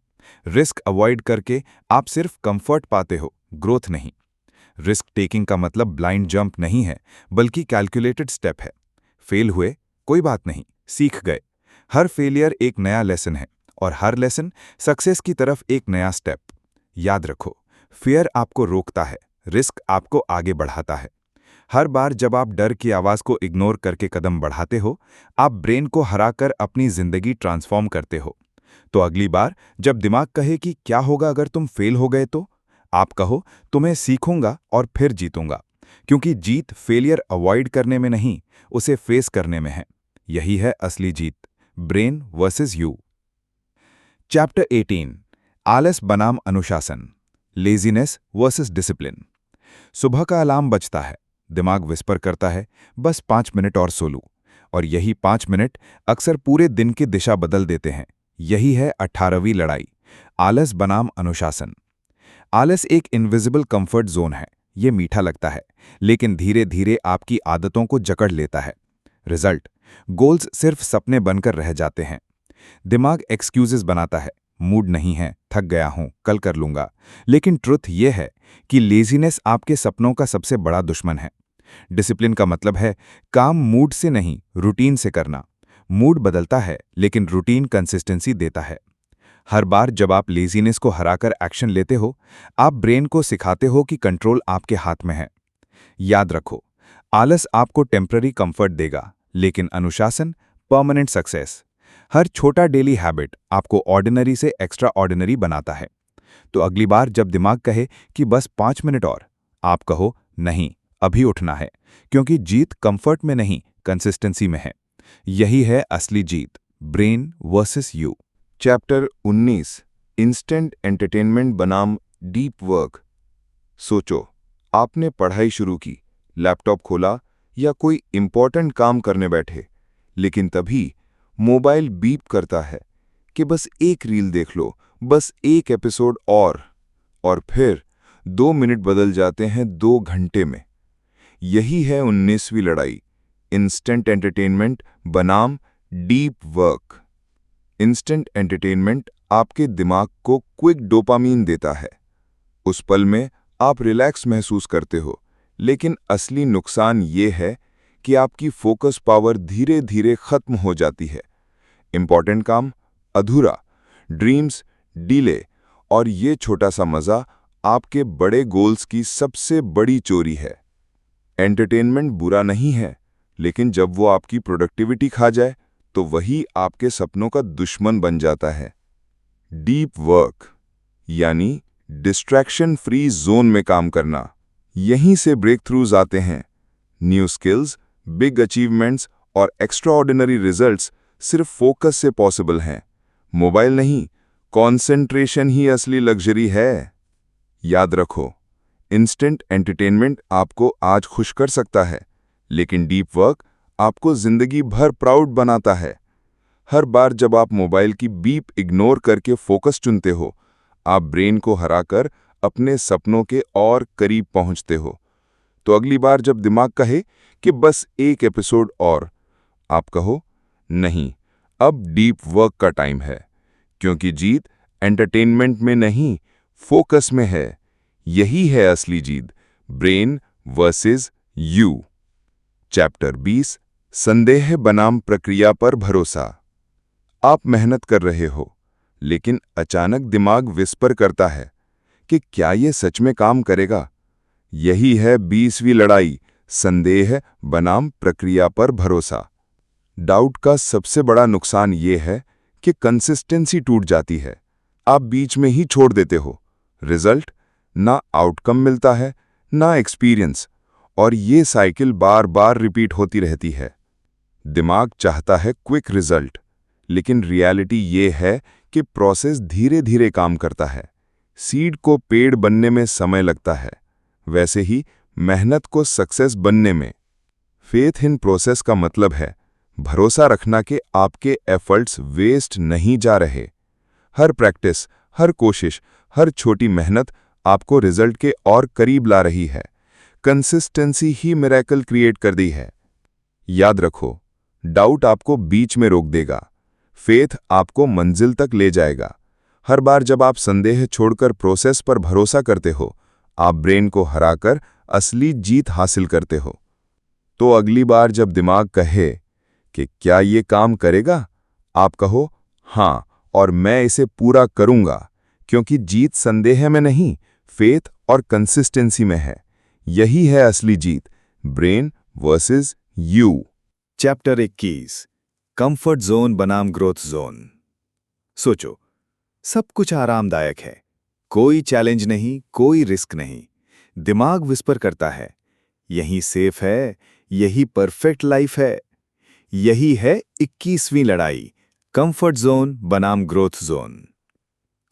रिस्क अवॉइड करके आप सिर्फ कंफर्ट पाते हो, ग्रोथ नहीं। रिस्क टेकिंग का मतलब ब्लाइंड जंप नहीं है, बल्कि कैलकुलेटेड स्टेप है। फेल हुए, कोई बात नहीं, सीख गए। हर फेलियर एक नया लेसन है, और हर लेसन सक्सेस की तरफ एक नया स्टेप। याद रखो, फियर आपको रोकता है, रिस्क आपको आगे बढ़ाता है। हर बार जब आप डर की आवाज़ को इग्नोर करके कदम बढ़ाते हो, आप ब्रेन को हराकर अपनी जिंदगी ट्रांसफॉर्म करते हो। तो अगली बार जब दिमाग कहे कि क्या होगा अगर तुम फेल हो गए तो, आप कहो तुम्हें सीखूंगा और फिर जीतूंगा, क्योंकि जीत फेलियर अवॉइड करने में नहीं, उसे फेस करने में है। यही है असली जीत, ब्रेन वर्सेस यू। चैप्टर 18 आलस बनाम अनुशासन, लेजीनेस वर्सेस डिसिप्लिन। सुबह का अलार्म बजता है, दिमाग विस्पर करता है, बस 5 मिनट और सो लूं। और यही 5 मिनट अक्सर पूरे दिन की दिशा बदल देते हैं। यही है 18वीं लड़ाई, आलस बनाम अनुशासन। आलस एक इनविजिबल कंफर्ट जोन है। ये मीठा लगता है, लेकिन धीरे धीरे आपकी आदतों को जकड़ लेता है। रिजल्ट, गोल्स सिर्फ सपने बनकर रह जाते हैं। दिमाग एक्सक्यूजेस बनाता है, मूड नहीं है, थक गया हूं, कल कर लूंगा। लेकिन ट्रुथ यह है कि लेजीनेस आपके सपनों का सबसे बड़ा दुश्मन है। डिसिप्लिन का मतलब है काम मूड से नहीं, रूटीन से करना। मूड बदलता है, लेकिन रूटीन कंसिस्टेंसी देता है। हर बार जब आप लेजीनेस को हराकर एक्शन लेते हो, आप ब्रेन को सिखाते हो कि कंट्रोल आपके हाथ में है। याद रखो, आलस आपको टेम्पररी कंफर्ट देगा, लेकिन अनुशासन परमानेंट सक्सेस। हर छोटा डेली हैबिट आपको ऑर्डिनरी से एक्स्ट्रा ऑर्डिनरी बनाता है। तो अगली बार जब दिमाग कहे कि बस 5 मिनट और, आप कहो नहीं, अभी उठना है, क्योंकि जीत कंफर्ट में नहीं, कंसिस्टेंसी में है। यही है असली जीत, brain versus you.
Chapter 19, instant entertainment बनाम डीप वर्क। सोचो, आपने पढ़ाई शुरू की, लैपटॉप खोला या कोई इंपॉर्टेंट काम करने बैठे, लेकिन तभी मोबाइल बीप करता है कि बस एक रील देख लो, बस एक एपिसोड और फिर 2 मिनट बदल जाते हैं 2 घंटे में। यही है 19वीं लड़ाई, इंस्टेंट एंटरटेनमेंट बनाम डीप वर्क। इंस्टेंट एंटरटेनमेंट आपके दिमाग को क्विक डोपामीन देता है। उस पल में आप रिलैक्स महसूस करते हो, लेकिन असली नुकसान ये है कि आपकी फोकस पावर धीरे धीरे खत्म हो जाती है। इंपॉर्टेंट काम अधूरा, ड्रीम्स डिले, और ये छोटा सा मजा आपके बड़े गोल्स की सबसे बड़ी चोरी है। एंटरटेनमेंट बुरा नहीं है, लेकिन जब वो आपकी प्रोडक्टिविटी खा जाए तो वही आपके सपनों का दुश्मन बन जाता है। डीप वर्क यानी डिस्ट्रैक्शन फ्री जोन में काम करना, यहीं से ब्रेक थ्रूज आते हैं। न्यू स्किल्स, बिग अचीवमेंट्स और एक्स्ट्राऑर्डिनरी रिजल्ट्स सिर्फ फोकस से पॉसिबल हैं। मोबाइल नहीं, कॉन्सेंट्रेशन ही असली लग्जरी है। याद रखो, इंस्टेंट एंटरटेनमेंट आपको आज खुश कर सकता है, लेकिन डीप वर्क आपको जिंदगी भर प्राउड बनाता है। हर बार जब आप मोबाइल की बीप इग्नोर करके फोकस चुनते हो, आप ब्रेन को हराकर अपने सपनों के और करीब पहुंचते हो। तो अगली बार जब दिमाग कहे कि बस एक एपिसोड और, आप कहो नहीं, अब डीप वर्क का टाइम है, क्योंकि जीत एंटरटेनमेंट में नहीं, फोकस में है। यही है असली जीत, ब्रेन वर्सेस यू। चैप्टर 20, संदेह बनाम प्रक्रिया पर भरोसा। आप मेहनत कर रहे हो, लेकिन अचानक दिमाग विस्पर करता है कि क्या ये सच में काम करेगा। यही है 20वीं लड़ाई, संदेह बनाम प्रक्रिया पर भरोसा। डाउट का सबसे बड़ा नुकसान ये है कि कंसिस्टेंसी टूट जाती है। आप बीच में ही छोड़ देते हो। रिजल्ट, ना आउटकम मिलता है, ना एक्सपीरियंस, और ये साइकिल बार बार रिपीट होती रहती है। दिमाग चाहता है क्विक रिजल्ट, लेकिन रियलिटी ये है कि प्रोसेस धीरे धीरे काम करता है। सीड को पेड़ बनने में समय लगता है, वैसे ही मेहनत को सक्सेस बनने में। फेथ इन प्रोसेस का मतलब है भरोसा रखना कि आपके एफर्ट्स वेस्ट नहीं जा रहे। हर प्रैक्टिस, हर कोशिश, हर छोटी मेहनत आपको रिजल्ट के और करीब ला रही है। कंसिस्टेंसी ही मिरेकल क्रिएट कर दी है। याद रखो, डाउट आपको बीच में रोक देगा, फेथ आपको मंजिल तक ले जाएगा। हर बार जब आप संदेह छोड़कर प्रोसेस पर भरोसा करते हो, आप ब्रेन को हराकर असली जीत हासिल करते हो। तो अगली बार जब दिमाग कहे कि क्या ये काम करेगा, आप कहो हाँ, और मैं इसे पूरा करूंगा, क्योंकि जीत संदेह में नहीं, फेथ और कंसिस्टेंसी में है। यही है असली जीत, brain versus you.
Chapter 21, comfort zone बनाम ग्रोथ जोन। सोचो, सब कुछ आरामदायक है, कोई चैलेंज नहीं, कोई रिस्क नहीं। दिमाग विस्पर करता है, यही सेफ है, यही परफेक्ट लाइफ है। यही है 21वीं लड़ाई, कंफर्ट जोन बनाम ग्रोथ जोन।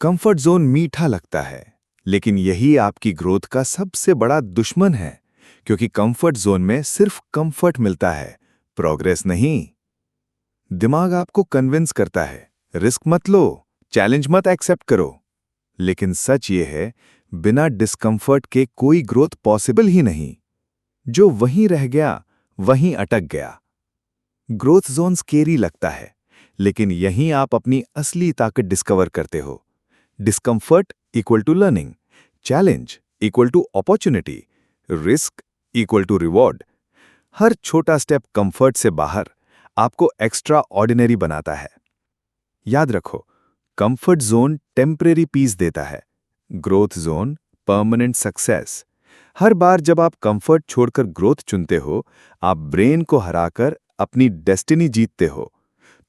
कंफर्ट जोन मीठा लगता है, लेकिन यही आपकी ग्रोथ का सबसे बड़ा दुश्मन है, क्योंकि कंफर्ट जोन में सिर्फ कंफर्ट मिलता है, प्रोग्रेस नहीं। दिमाग आपको कन्विंस करता है, रिस्क मत लो, चैलेंज मत एक्सेप्ट करो। लेकिन सच ये है, बिना डिस्कंफर्ट के कोई ग्रोथ पॉसिबल ही नहीं। जो वहीं रह गया, वहीं अटक गया। ग्रोथ जोन स्केरी लगता है, लेकिन यहीं आप अपनी असली ताकत डिस्कवर करते हो। Discomfort equal to learning, challenge equal to opportunity, risk equal to reward. हर छोटा स्टेप कंफर्ट से बाहर आपको एक्स्ट्रा ऑर्डिनरी बनाता है। याद रखो, कंफर्ट जोन टेम्परेरी पीस देता है, ग्रोथ जोन परमानेंट सक्सेस। हर बार जब आप कंफर्ट छोड़कर ग्रोथ चुनते हो, आप ब्रेन को हराकर अपनी डेस्टिनी जीतते हो।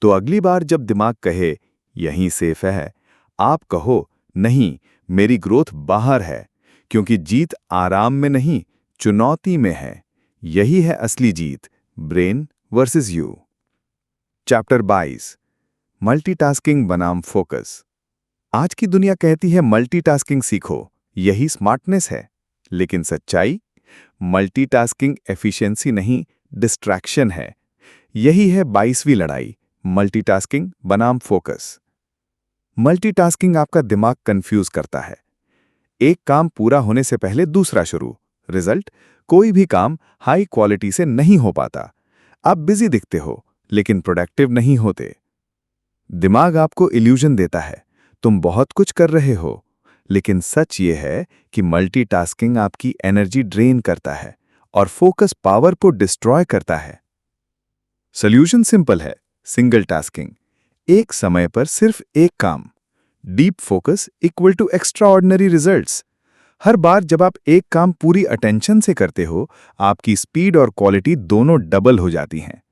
तो अगली बार जब दिमाग कहे यहीं सेफ है, आप कहो नहीं, मेरी ग्रोथ बाहर है, क्योंकि जीत आराम में नहीं, चुनौती में है। यही है असली जीत, brain versus you. Chapter 22, multitasking बनाम फोकस। आज की दुनिया कहती है मल्टीटास्किंग सीखो, यही स्मार्टनेस है। लेकिन सच्चाई, मल्टीटास्किंग एफिशिएंसी नहीं, डिस्ट्रैक्शन है। यही है 22वीं लड़ाई, मल्टीटास्किंग बनाम फोकस। मल्टीटास्किंग आपका दिमाग कंफ्यूज करता है। एक काम पूरा होने से पहले दूसरा शुरू। रिजल्ट, कोई भी काम हाई क्वालिटी से नहीं हो पाता। आप बिजी दिखते हो, लेकिन प्रोडक्टिव नहीं होते। दिमाग आपको इल्यूजन देता है, तुम बहुत कुछ कर रहे हो, लेकिन सच ये है कि मल्टीटास्किंग आपकी एनर्जी ड्रेन करता है और फोकस पावर को डिस्ट्रॉय करता है। सॉल्यूशन सिंपल है, सिंगल टास्किंग, एक समय पर सिर्फ एक काम। Deep focus equal to extraordinary results. हर बार जब आप एक काम पूरी अटेंशन से करते हो, आपकी स्पीड और क्वालिटी दोनों डबल हो जाती हैं।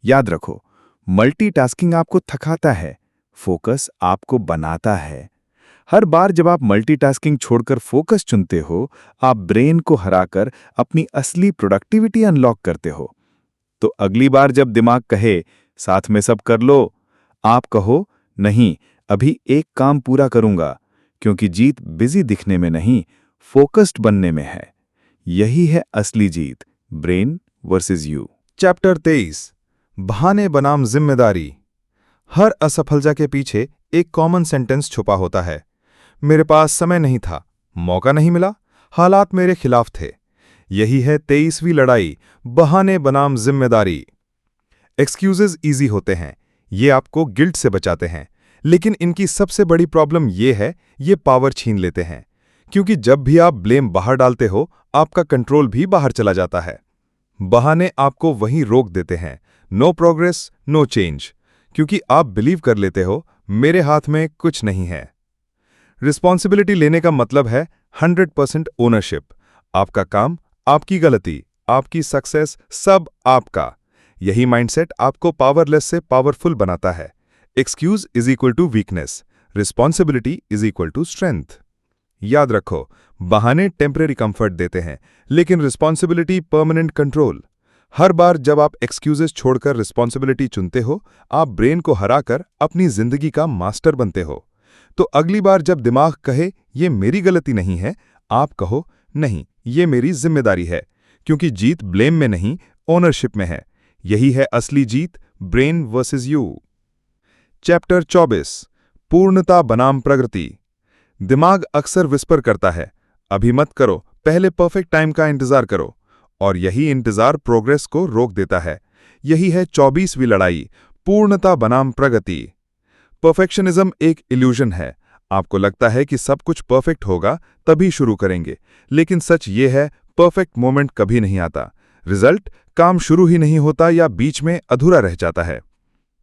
याद रखो, मल्टीटास्किंग आपको थकाता है, फोकस आपको बनाता है। हर बार जब आप मल्टीटास्किंग छोड़कर फोकस चुनते हो, आप ब्रेन को हराकर अपनी असली प्रोडक्टिविटी अनलॉक करते हो। तो अगली बार जब दिमाग कहे साथ में सब कर लो, आप कहो नहीं, अभी एक काम पूरा करूंगा, क्योंकि जीत बिजी दिखने में नहीं, फोकस्ड बनने में है। यही है असली जीत, ब्रेन वर्सेस यू।
चैप्टर 23, बहाने बनाम जिम्मेदारी। हर असफलता के पीछे एक कॉमन सेंटेंस छुपा होता है, मेरे पास समय नहीं था, मौका नहीं मिला, हालात मेरे खिलाफ थे। यही है 23वीं लड़ाई, बहाने बनाम जिम्मेदारी। एक्सक्यूजेज इजी होते हैं, ये आपको गिल्ट से बचाते हैं, लेकिन इनकी सबसे बड़ी प्रॉब्लम ये है, ये पावर छीन लेते हैं। क्योंकि जब भी आप ब्लेम बाहर डालते हो, आपका कंट्रोल भी बाहर चला जाता है। बहाने आपको वहीं रोक देते हैं, नो प्रोग्रेस नो चेंज, क्योंकि आप बिलीव कर लेते हो मेरे हाथ में कुछ नहीं है। रिस्पॉन्सिबिलिटी लेने का मतलब है 100% ओनरशिप। आपका काम, आपकी गलती, आपकी सक्सेस, सब आपका। यही माइंडसेट आपको पावरलेस से पावरफुल बनाता है। Excuse is equal to weakness, responsibility is equal to strength. याद रखो, बहाने टेम्परेरी कंफर्ट देते हैं, लेकिन रिस्पॉन्सिबिलिटी परमानेंट कंट्रोल। हर बार जब आप एक्सक्यूजेस छोड़कर रिस्पॉन्सिबिलिटी चुनते हो, आप ब्रेन को हराकर अपनी जिंदगी का मास्टर बनते हो। तो अगली बार जब दिमाग कहे ये मेरी गलती नहीं है, आप कहो नहीं, ये मेरी जिम्मेदारी है, क्योंकि जीत ब्लेम में नहीं, ओनरशिप में है। यही है असली जीत, ब्रेन वर्सेस यू। चैप्टर 24, पूर्णता बनाम प्रगति। दिमाग अक्सर विस्पर करता है, अभी मत करो, पहले परफेक्ट टाइम का इंतजार करो, और यही इंतजार प्रोग्रेस को रोक देता है। यही है 24वीं लड़ाई, पूर्णता बनाम प्रगति। परफेक्शनिज्म एक इल्यूजन है। आपको लगता है कि सब कुछ परफेक्ट होगा तभी शुरू करेंगे, लेकिन सच ये है, परफेक्ट मोमेंट कभी नहीं आता। रिजल्ट, काम शुरू ही नहीं होता या बीच में अधूरा रह जाता है।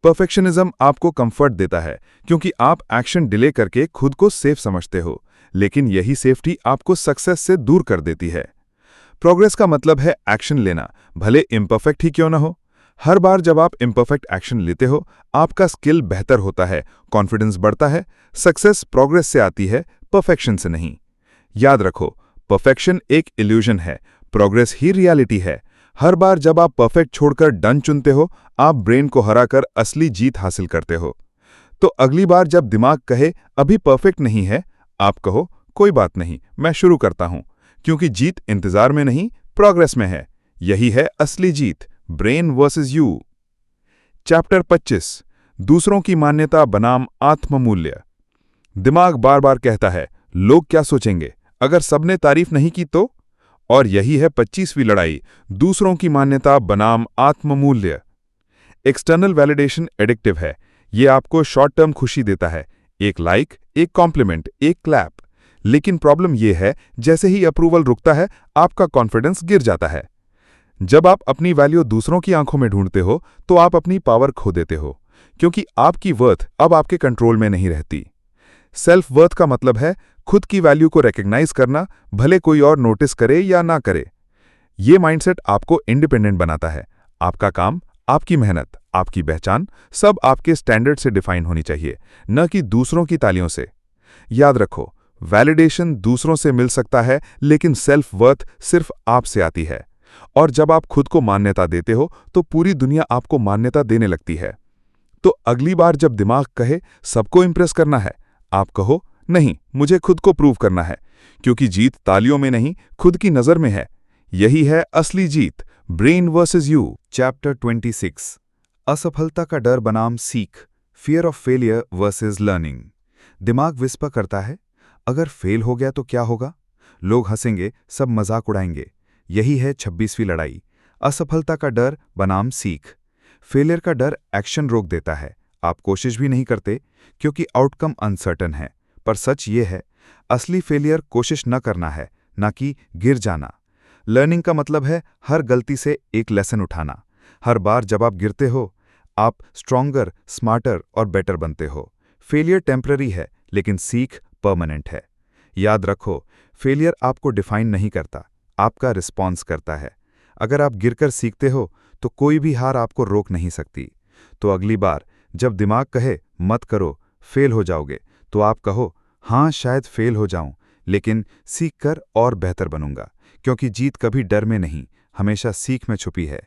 परफेक्शनिज्म आपको कंफर्ट देता है, क्योंकि आप एक्शन डिले करके खुद को सेफ समझते हो, लेकिन यही सेफ्टी आपको सक्सेस से दूर कर देती है। प्रोग्रेस का मतलब है एक्शन लेना, भले इम्परफेक्ट ही क्यों ना हो। हर बार जब आप इम्परफेक्ट एक्शन लेते हो, आपका स्किल बेहतर होता है, कॉन्फिडेंस बढ़ता है। सक्सेस प्रोग्रेस से आती है, परफेक्शन से नहीं। याद रखो, परफेक्शन एक इल्यूजन है, प्रोग्रेस ही रियलिटी है। हर बार जब आप परफेक्ट छोड़कर डन चुनते हो, आप ब्रेन को हराकर असली जीत हासिल करते हो।
तो अगली बार जब दिमाग कहे अभी परफेक्ट नहीं है, आप कहो कोई बात नहीं, मैं शुरू करता हूं, क्योंकि जीत इंतजार में नहीं, प्रोग्रेस में है। यही है असली जीत, ब्रेन वर्सेस यू। चैप्टर 25, दूसरों की मान्यता बनाम आत्ममूल्य। दिमाग बार बार कहता है, लोग क्या सोचेंगे अगर सबने तारीफ नहीं की तो? और यही है 25वीं लड़ाई, दूसरों की मान्यता बनाम आत्ममूल्य। एक्सटर्नल वैलिडेशन एडिक्टिव है। ये आपको शॉर्ट टर्म खुशी देता है, एक लाइक, एक कॉम्प्लीमेंट, एक क्लैप। लेकिन प्रॉब्लम यह है, जैसे ही अप्रूवल रुकता है, आपका कॉन्फिडेंस गिर जाता है। जब आप अपनी वैल्यू दूसरों की आंखों में ढूंढते हो, तो आप अपनी पावर खो देते हो, क्योंकि आपकी वर्थ अब आपके कंट्रोल में नहीं रहती। सेल्फ वर्थ का मतलब है खुद की वैल्यू को रिकॉग्नाइज करना, भले कोई और नोटिस करे या ना करे। ये माइंडसेट आपको इंडिपेंडेंट बनाता है। आपका काम, आपकी मेहनत, आपकी पहचान सब आपके स्टैंडर्ड से डिफाइन होनी चाहिए, न कि दूसरों की तालियों से। याद रखो, वैलिडेशन दूसरों से मिल सकता है, लेकिन सेल्फ वर्थ सिर्फ आपसे आती है। और जब आप खुद को मान्यता देते हो, तो पूरी दुनिया आपको मान्यता देने लगती है। तो अगली बार जब दिमाग कहे सबको इंप्रेस करना है, आप कहो नहीं, मुझे खुद को प्रूव करना है, क्योंकि जीत तालियों में नहीं, खुद की नजर में है। यही है असली जीत, ब्रेन वर्सेस यू।
चैप्टर 26, असफलता का डर बनाम सीख, fear of failure versus learning. दिमाग विस्पर करता है, अगर फेल हो गया तो क्या होगा? लोग हंसेंगे, सब मजाक उड़ाएंगे। यही है 26वीं लड़ाई, असफलता का डर बनाम सीख। फेलियर का डर एक्शन रोक देता है, आप कोशिश भी नहीं करते, क्योंकि आउटकम अनसर्टन है। पर सच ये है, असली फेलियर कोशिश न करना है, ना कि गिर जाना। लर्निंग का मतलब है हर गलती से एक लेसन उठाना। हर बार जब आप गिरते हो, आप स्ट्रॉन्गर, स्मार्टर और बेटर बनते हो। फेलियर टेम्पररी है, लेकिन सीख परमानेंट है। याद रखो, फेलियर आपको डिफाइन नहीं करता, आपका रिस्पॉन्स करता है। अगर आप गिरकर सीखते हो, तो कोई भी हार आपको रोक नहीं सकती। तो अगली बार जब दिमाग कहे मत करो, फेल हो जाओगे, तो आप कहो हाँ, शायद फेल हो जाऊं, लेकिन सीख कर और बेहतर बनूंगा, क्योंकि जीत कभी डर में नहीं, हमेशा सीख में छुपी है।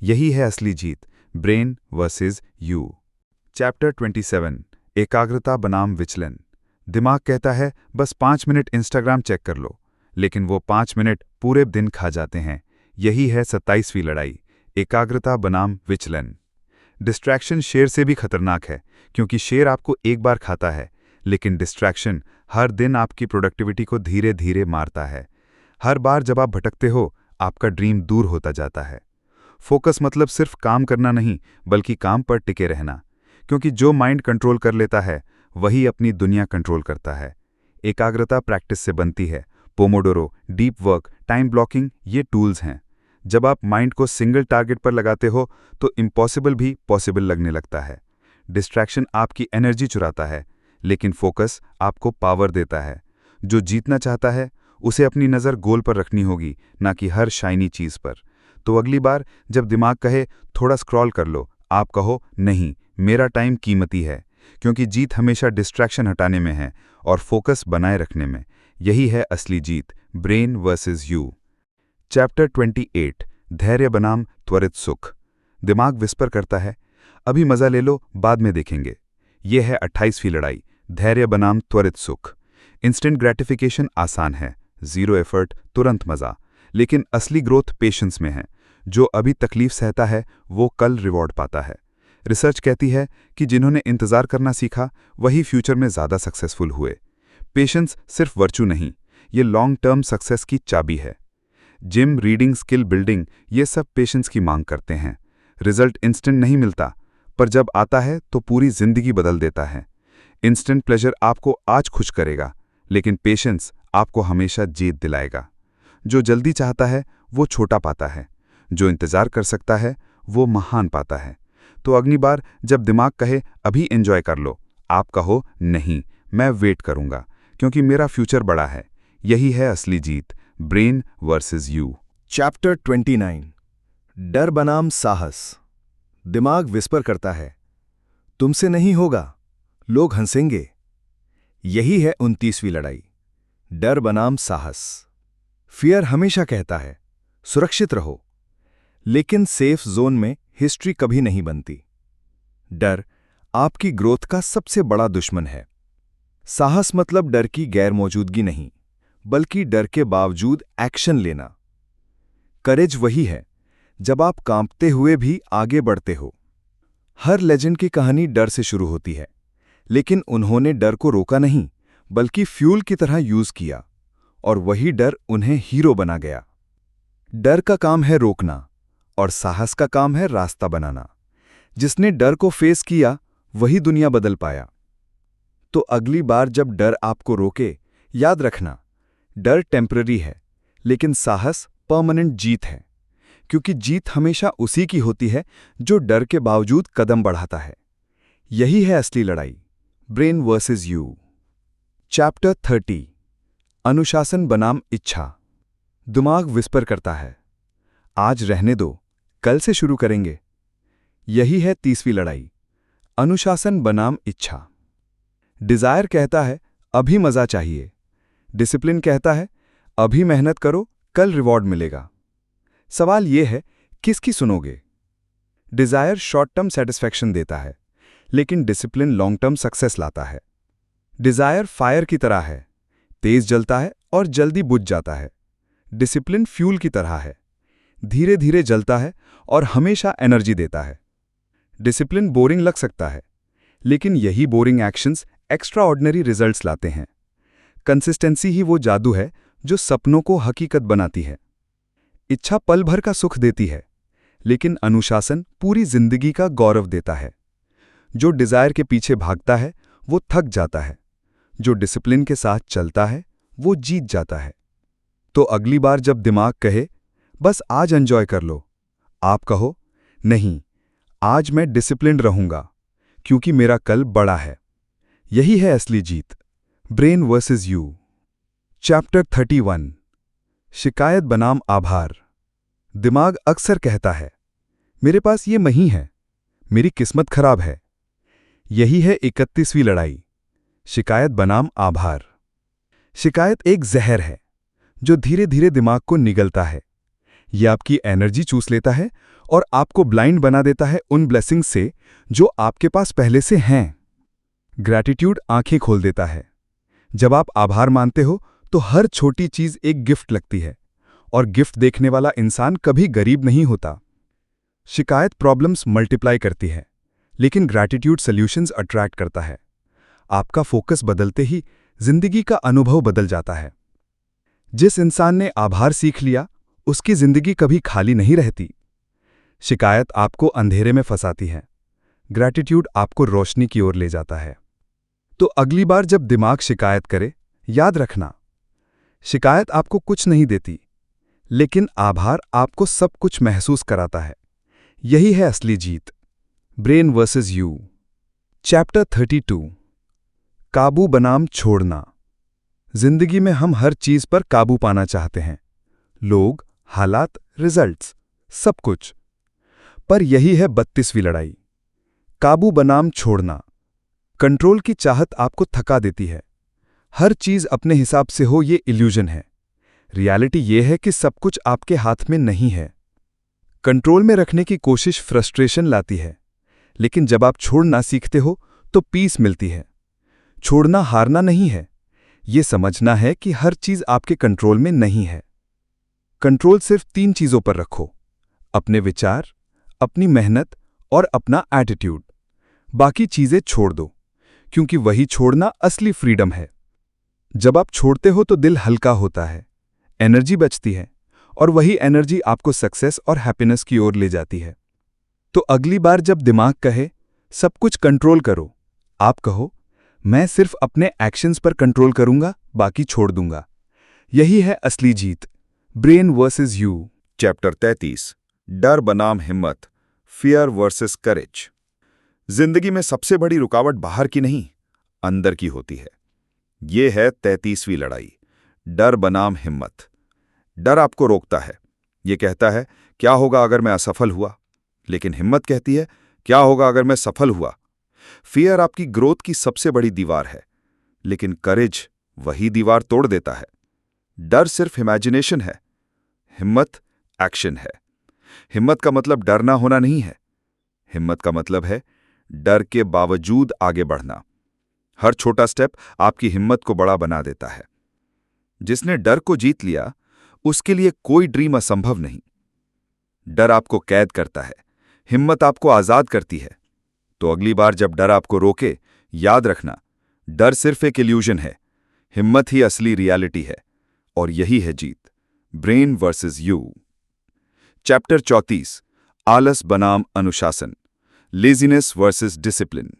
यही है असली जीत, ब्रेन वर्सेस यू। चैप्टर 27, एकाग्रता बनाम विचलन। दिमाग कहता है बस 5 मिनट इंस्टाग्राम चेक कर लो, लेकिन वो 5 मिनट पूरे दिन खा जाते हैं। यही है 27वीं लड़ाई, एकाग्रता बनाम विचलन। डिस्ट्रैक्शन शेर से भी खतरनाक है, क्योंकि शेर आपको एक बार खाता है, लेकिन डिस्ट्रैक्शन हर दिन आपकी प्रोडक्टिविटी को धीरे धीरे मारता है। हर बार जब आप भटकते हो, आपका ड्रीम दूर होता जाता है। फोकस मतलब सिर्फ काम करना नहीं, बल्कि काम पर टिके रहना, क्योंकि जो माइंड कंट्रोल कर लेता है, वही अपनी दुनिया कंट्रोल करता है। एकाग्रता प्रैक्टिस से बनती है। Pomodoro, deep work, time blocking ये टूल्स हैं। जब आप माइंड को सिंगल टारगेट पर लगाते हो, तो इम्पॉसिबल भी पॉसिबल लगने लगता है। डिस्ट्रैक्शन आपकी एनर्जी चुराता है, लेकिन फोकस आपको पावर देता है। जो जीतना चाहता है, उसे अपनी नज़र गोल पर रखनी होगी, ना कि हर शाइनी चीज़ पर। तो अगली बार जब दिमाग कहे थोड़ा स्क्रॉल कर लो, आप कहो नहीं, मेरा टाइम कीमती है, क्योंकि जीत हमेशा डिस्ट्रैक्शन हटाने में है और फोकस बनाए रखने में। यही है असली जीत, ब्रेन वर्सेस यू। चैप्टर 28, धैर्य बनाम त्वरित सुख। दिमाग विस्पर करता है, अभी मजा ले लो, बाद में देखेंगे। यह है 28वीं लड़ाई, धैर्य बनाम त्वरित सुख। इंस्टेंट ग्रेटिफिकेशन आसान है, जीरो एफर्ट, तुरंत मजा। लेकिन असली ग्रोथ पेशेंस में है। जो अभी तकलीफ सहता है, वो कल रिवॉर्ड पाता है। रिसर्च कहती है कि जिन्होंने इंतजार करना सीखा, वही फ्यूचर में ज़्यादा सक्सेसफुल हुए। पेशेंस सिर्फ वर्चू नहीं, ये लॉन्ग टर्म सक्सेस की चाबी है। जिम, रीडिंग, स्किल बिल्डिंग ये सब पेशेंस की मांग करते हैं। रिजल्ट इंस्टेंट नहीं मिलता, पर जब आता है तो पूरी जिंदगी बदल देता है। इंस्टेंट प्लेजर आपको आज खुश करेगा, लेकिन पेशेंस आपको हमेशा जीत दिलाएगा। जो जल्दी चाहता है, वो छोटा पाता है। जो इंतजार कर सकता है, वो महान पाता है। तो अगली बार जब दिमाग कहे अभी एंजॉय कर लो, आप कहो नहीं, मैं वेट करूंगा, क्योंकि मेरा फ्यूचर बड़ा है। यही है असली जीत, ब्रेन वर्सेस यू।
चैप्टर 29, डर बनाम साहस। दिमाग विस्पर करता है, तुमसे नहीं होगा, लोग हंसेंगे। यही है 29वीं लड़ाई, डर बनाम साहस। फियर हमेशा कहता है सुरक्षित रहो, लेकिन सेफ जोन में हिस्ट्री कभी नहीं बनती। डर
आपकी ग्रोथ का सबसे बड़ा दुश्मन है। साहस मतलब डर की गैर मौजूदगी नहीं, बल्कि डर के बावजूद एक्शन लेना। करेज वही है जब आप कांपते हुए भी आगे बढ़ते हो। हर लेजेंड की कहानी डर से शुरू होती है, लेकिन उन्होंने डर को रोका नहीं, बल्कि फ्यूल की तरह यूज किया, और वही डर उन्हें हीरो बना गया। डर का काम है रोकना, और साहस का काम है रास्ता बनाना। जिसने डर को फेस किया वही दुनिया बदल पाया। तो अगली बार जब डर आपको रोके, याद रखना, डर टेम्पररी है, लेकिन साहस परमानेंट जीत है। क्योंकि जीत हमेशा उसी की होती है जो डर के बावजूद कदम बढ़ाता है। यही है असली लड़ाई, ब्रेन वर्सेस यू। चैप्टर 30, अनुशासन बनाम इच्छा। दिमाग विस्पर करता है, आज रहने दो, कल से शुरू करेंगे। यही है 30वीं लड़ाई, अनुशासन बनाम इच्छा। डिजायर कहता है अभी मजा चाहिए, डिसिप्लिन कहता है अभी मेहनत करो, कल रिवॉर्ड मिलेगा। सवाल यह है, किसकी सुनोगे? डिजायर शॉर्ट टर्म सेटिस्फैक्शन देता है, लेकिन डिसिप्लिन लॉन्ग टर्म सक्सेस लाता है। डिजायर फायर की तरह है, तेज जलता है और जल्दी बुझ जाता है। डिसिप्लिन फ्यूल की तरह है, धीरे धीरे जलता है और हमेशा एनर्जी देता है। डिसिप्लिन बोरिंग लग सकता है, लेकिन यही boring actions extraordinary results लाते हैं। कंसिस्टेंसी ही वो जादू है जो सपनों को हकीकत बनाती है। इच्छा पल भर का सुख देती है, लेकिन अनुशासन पूरी जिंदगी का गौरव देता है। जो डिजायर के पीछे भागता है वो थक जाता है, जो डिसिप्लिन के साथ चलता है वो जीत जाता है। तो अगली बार जब दिमाग कहे बस आज एंजॉय कर लो, आप कहो नहीं, आज मैं डिसिप्लिन्ड रहूंगा, क्योंकि मेरा कल बड़ा है। यही है असली जीत, ब्रेन वर्सेस यू। चैप्टर 31, शिकायत बनाम आभार। दिमाग अक्सर कहता है मेरे पास ये नहीं है, मेरी किस्मत खराब है। यही है 31वीं लड़ाई, शिकायत बनाम आभार। शिकायत एक जहर है जो धीरे धीरे दिमाग को निगलता है। यह आपकी एनर्जी चूस लेता है और आपको ब्लाइंड बना देता है उन ब्लेसिंग्स से जो आपके पास पहले से हैं। ग्रैटिट्यूड आंखें खोल देता है। जब आप आभार मानते हो तो हर छोटी चीज एक गिफ्ट लगती है, और गिफ्ट देखने वाला इंसान कभी गरीब नहीं होता। शिकायत प्रॉब्लम्स मल्टीप्लाई करती है, लेकिन ग्रैटिट्यूड सॉल्यूशंस अट्रैक्ट करता है। आपका फोकस बदलते ही जिंदगी का अनुभव बदल जाता है। जिस इंसान ने आभार सीख लिया उसकी जिंदगी कभी खाली नहीं रहती। शिकायत आपको अंधेरे में फंसाती है, ग्रैटिट्यूड आपको रोशनी की ओर ले जाता है। तो अगली बार जब दिमाग शिकायत करे, याद रखना, शिकायत आपको कुछ नहीं देती, लेकिन आभार आपको सब कुछ महसूस कराता है। यही है असली जीत, ब्रेन वर्सेस यू। चैप्टर 32, काबू बनाम छोड़ना। जिंदगी में हम हर चीज पर काबू पाना चाहते हैं, लोग, हालात, रिजल्ट्स, सब कुछ। पर यही है 32वीं लड़ाई, काबू बनाम छोड़ना। कंट्रोल की चाहत आपको थका देती है। हर चीज अपने हिसाब से हो, ये इल्यूजन है। रियलिटी ये है कि सब कुछ आपके हाथ में नहीं है। कंट्रोल में रखने की कोशिश फ्रस्ट्रेशन लाती है, लेकिन जब आप छोड़ना सीखते हो तो पीस मिलती है। छोड़ना हारना नहीं है, ये समझना है कि हर चीज आपके कंट्रोल में नहीं है। कंट्रोल सिर्फ 3 चीजों पर रखो, अपने विचार, अपनी मेहनत और अपना एटीट्यूड। बाकी चीजें छोड़ दो, क्योंकि वही छोड़ना असली फ्रीडम है। जब आप छोड़ते हो तो दिल हल्का होता है, एनर्जी बचती है, और वही एनर्जी आपको सक्सेस और हैप्पीनेस की ओर ले जाती है। तो अगली बार जब दिमाग कहे सब कुछ कंट्रोल करो, आप कहो मैं सिर्फ अपने एक्शंस पर कंट्रोल करूंगा, बाकी छोड़ दूंगा। यही है असली जीत, ब्रेन वर्सेस यू। चैप्टर 33, डर बनाम हिम्मत, फियर वर्सेस करेज। जिंदगी में सबसे बड़ी रुकावट बाहर की नहीं, अंदर की होती है। ये है 33वीं लड़ाई, डर बनाम हिम्मत। डर आपको रोकता है, ये कहता है क्या होगा अगर मैं असफल हुआ, लेकिन हिम्मत कहती है क्या होगा अगर मैं सफल हुआ। फियर आपकी ग्रोथ की सबसे बड़ी दीवार है, लेकिन करेज वही दीवार तोड़ देता है। डर सिर्फ इमेजिनेशन है, हिम्मत एक्शन है। हिम्मत का मतलब डरना होना नहीं है, हिम्मत का मतलब है डर के बावजूद आगे बढ़ना। हर छोटा स्टेप आपकी हिम्मत को बड़ा बना देता है। जिसने डर को जीत लिया, उसके लिए कोई ड्रीम असंभव नहीं। डर आपको कैद करता है, हिम्मत आपको आजाद करती है। तो अगली बार जब डर आपको रोके, याद रखना, डर सिर्फ एक इल्यूजन है, हिम्मत ही असली रियलिटी है, और यही है जीत। Brain versus you. चैप्टर 34, आलस बनाम अनुशासन, लेजीनेस वर्सेस डिसिप्लिन।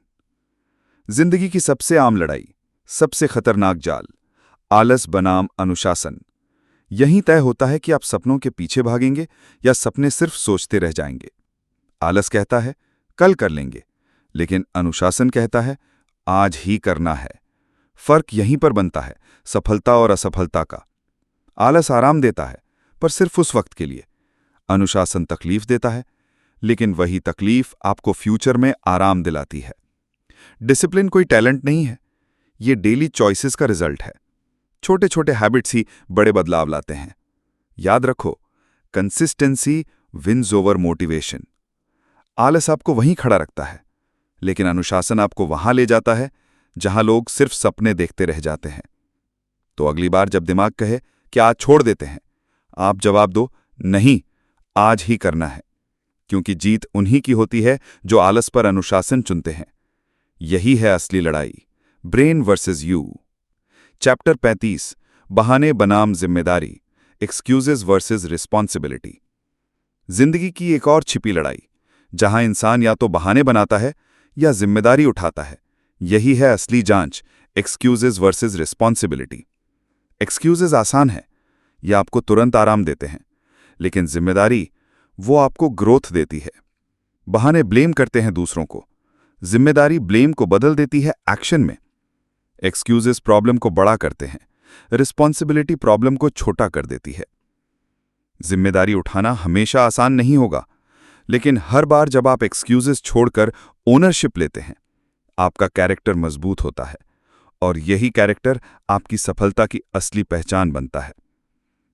जिंदगी की सबसे आम लड़ाई, सबसे खतरनाक जाल, आलस बनाम अनुशासन। यहीं तय होता है कि आप सपनों के पीछे भागेंगे या सपने सिर्फ सोचते रह जाएंगे। आलस कहता है कल कर लेंगे, लेकिन अनुशासन कहता है आज ही करना है। फर्क यहीं पर बनता है, सफलता और असफलता का। आलस आराम देता है, पर सिर्फ उस वक्त के लिए। अनुशासन तकलीफ देता है, लेकिन वही तकलीफ आपको फ्यूचर में आराम दिलाती है। डिसिप्लिन कोई टैलेंट नहीं है, ये डेली चॉइसेस का रिजल्ट है। छोटे छोटे हैबिट्स ही बड़े बदलाव लाते हैं। याद रखो, कंसिस्टेंसी विन्स ओवर मोटिवेशन। आलस आपको वहीं खड़ा रखता है, लेकिन अनुशासन आपको वहां ले जाता है जहां लोग सिर्फ सपने देखते रह जाते हैं। तो अगली बार जब दिमाग कहे कि आज छोड़ देते हैं, आप जवाब दो, नहीं, आज ही करना है। क्योंकि जीत उन्हीं की होती है जो आलस पर अनुशासन चुनते हैं। यही है असली लड़ाई, ब्रेन वर्सेस यू। चैप्टर 35, बहाने बनाम जिम्मेदारी, एक्सक्यूजेज वर्सेस रिस्पॉन्सिबिलिटी। जिंदगी की एक और छिपी लड़ाई, जहां इंसान या तो बहाने बनाता है या जिम्मेदारी उठाता है। यही है असली जांच, एक्सक्यूजेज वर्सेस रिस्पॉन्सिबिलिटी। एक्सक्यूजेज आसान है, यह आपको तुरंत आराम देते हैं, लेकिन जिम्मेदारी वो आपको ग्रोथ देती है। बहाने ब्लेम करते हैं दूसरों को, जिम्मेदारी ब्लेम को बदल देती है एक्शन में। एक्सक्यूजेस प्रॉब्लम को बड़ा करते हैं, रिस्पॉन्सिबिलिटी प्रॉब्लम को छोटा कर देती है। जिम्मेदारी उठाना हमेशा आसान नहीं होगा, लेकिन हर बार जब आप एक्सक्यूजेस छोड़कर ओनरशिप लेते हैं, आपका कैरेक्टर मजबूत होता है, और यही कैरेक्टर आपकी सफलता की असली पहचान बनता है।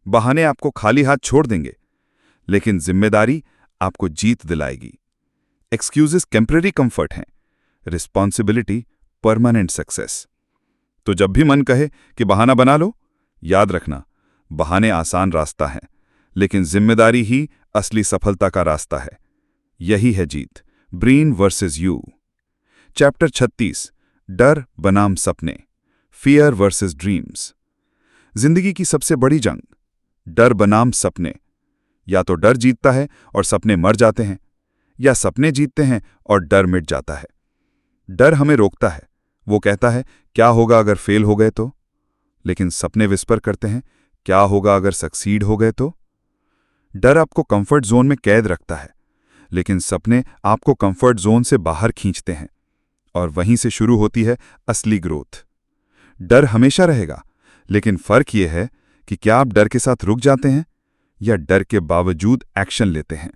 बहाने आपको खाली हाथ छोड़ देंगे, लेकिन जिम्मेदारी आपको जीत दिलाएगी। एक्सक्यूजेस टेम्पररी कंफर्ट हैं, रिस्पॉन्सिबिलिटी परमानेंट सक्सेस। तो जब भी मन कहे कि बहाना बना लो, याद रखना, बहाने आसान रास्ता है, लेकिन जिम्मेदारी ही असली सफलता का रास्ता है। यही है जीत, ब्रेन वर्सेस यू। चैप्टर 36, डर बनाम सपने, फियर वर्सेस ड्रीम्स। जिंदगी की सबसे बड़ी जंग, डर बनाम सपने। या तो डर जीतता है और सपने मर जाते हैं, या सपने जीतते हैं और डर मिट जाता है। डर हमें रोकता है, वो कहता है क्या होगा अगर फेल हो गए तो, लेकिन सपने विस्पर करते हैं क्या होगा अगर सक्सीड हो गए तो। डर आपको कंफर्ट जोन में कैद रखता है, लेकिन सपने आपको कंफर्ट जोन से बाहर खींचते हैं, और वहीं से शुरू होती है असली ग्रोथ। डर हमेशा रहेगा, लेकिन फर्क यह है कि क्या आप डर के साथ रुक जाते हैं या डर के बावजूद एक्शन लेते हैं।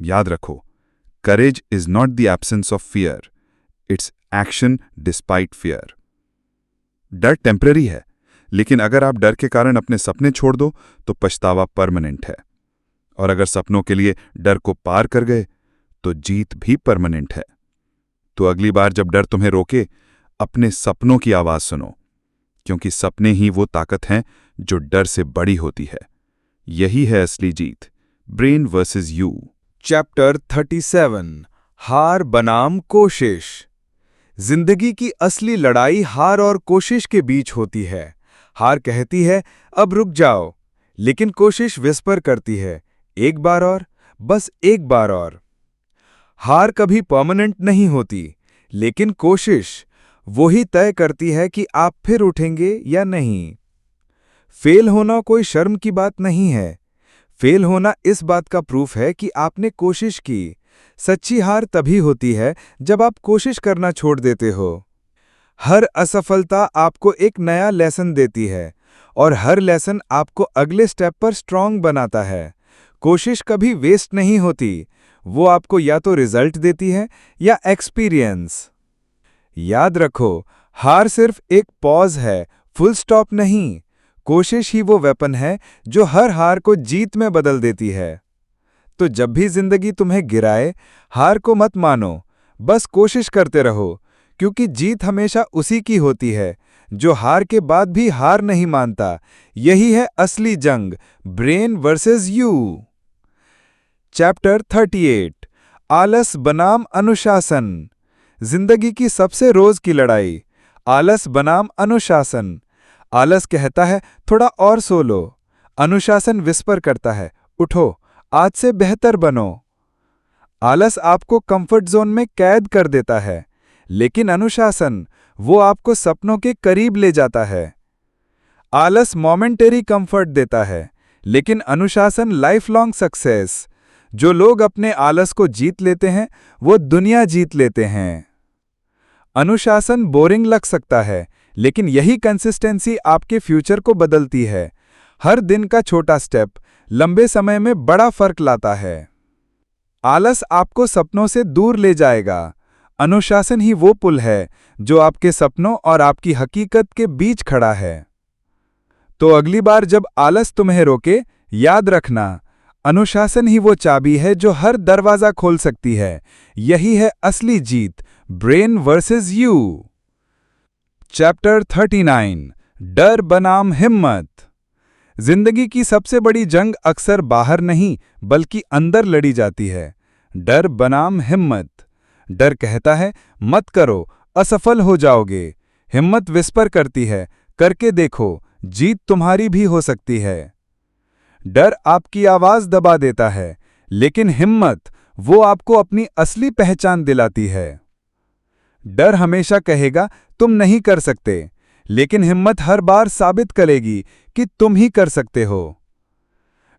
याद रखो, courage is not the absence of fear, it's action despite fear. डर टेम्पररी है, लेकिन अगर आप डर के कारण अपने सपने छोड़ दो तो पछतावा परमानेंट है, और अगर सपनों के लिए डर को पार कर गए तो जीत भी परमानेंट है। तो अगली बार जब डर तुम्हें रोके, अपने सपनों की आवाज सुनो, क्योंकि सपने ही वो ताकत हैं जो डर से बड़ी होती है। यही है असली जीत, ब्रेन वर्सेस यू।
चैप्टर 37, हार बनाम कोशिश। जिंदगी की असली लड़ाई हार और कोशिश के बीच होती है। हार कहती है अब रुक जाओ, लेकिन कोशिश विस्पर करती है एक बार और, बस एक बार और। हार कभी परमानेंट नहीं होती, लेकिन कोशिश वही तय करती है कि आप फिर उठेंगे या नहीं। फेल होना कोई शर्म की बात नहीं है। फेल होना इस बात का प्रूफ है कि आपने कोशिश की। सच्ची हार तभी होती है जब आप कोशिश करना छोड़ देते हो। हर असफलता आपको एक नया लेसन देती है, और हर लेसन आपको अगले स्टेप पर स्ट्रांग बनाता है। कोशिश कभी वेस्ट नहीं होती, वो आपको या तो रिजल्ट देती है या एक्सपीरियंस। याद रखो, हार सिर्फ एक पॉज है, फुल स्टॉप नहीं। कोशिश ही वो वेपन है जो हर हार को जीत में बदल देती है। तो जब भी जिंदगी तुम्हें गिराए, हार को मत मानो,
बस कोशिश करते रहो, क्योंकि जीत हमेशा उसी की होती है जो हार के बाद भी हार नहीं मानता। यही है असली जंग, ब्रेन वर्सेस यू। चैप्टर 38, आलस बनाम अनुशासन। जिंदगी की सबसे रोज की लड़ाई, आलस बनाम अनुशासन। आलस कहता है थोड़ा और सो लो, अनुशासन विस्पर करता है उठो, आज से बेहतर बनो। आलस आपको कंफर्ट जोन में कैद कर देता है, लेकिन अनुशासन वो आपको सपनों के करीब ले जाता है। आलस मोमेंटरी कंफर्ट देता है, लेकिन अनुशासन लाइफ लॉन्ग सक्सेस। जो लोग अपने आलस को जीत लेते हैं वो दुनिया जीत लेते हैं। अनुशासन बोरिंग लग सकता है, लेकिन यही कंसिस्टेंसी आपके फ्यूचर को बदलती है। हर दिन का छोटा स्टेप लंबे समय में बड़ा फर्क लाता है। आलस आपको सपनों से दूर ले जाएगा, अनुशासन ही वो पुल है जो आपके सपनों और आपकी हकीकत के बीच खड़ा है। तो अगली बार जब आलस तुम्हें रोके, याद रखना, अनुशासन ही वो चाबी है जो हर दरवाजा खोल सकती है। यही है असली जीत, ब्रेन वर्सेस यू। चैप्टर 39, डर बनाम हिम्मत। जिंदगी की सबसे बड़ी जंग अक्सर बाहर नहीं बल्कि अंदर लड़ी जाती है। डर बनाम हिम्मत। डर कहता है मत करो, असफल हो जाओगे। हिम्मत विस्पर करती है करके देखो, जीत तुम्हारी भी हो सकती है। डर आपकी आवाज दबा देता है, लेकिन हिम्मत वो आपको अपनी असली पहचान दिलाती है। डर हमेशा कहेगा तुम नहीं कर सकते, लेकिन हिम्मत हर बार साबित करेगी कि तुम ही कर सकते हो।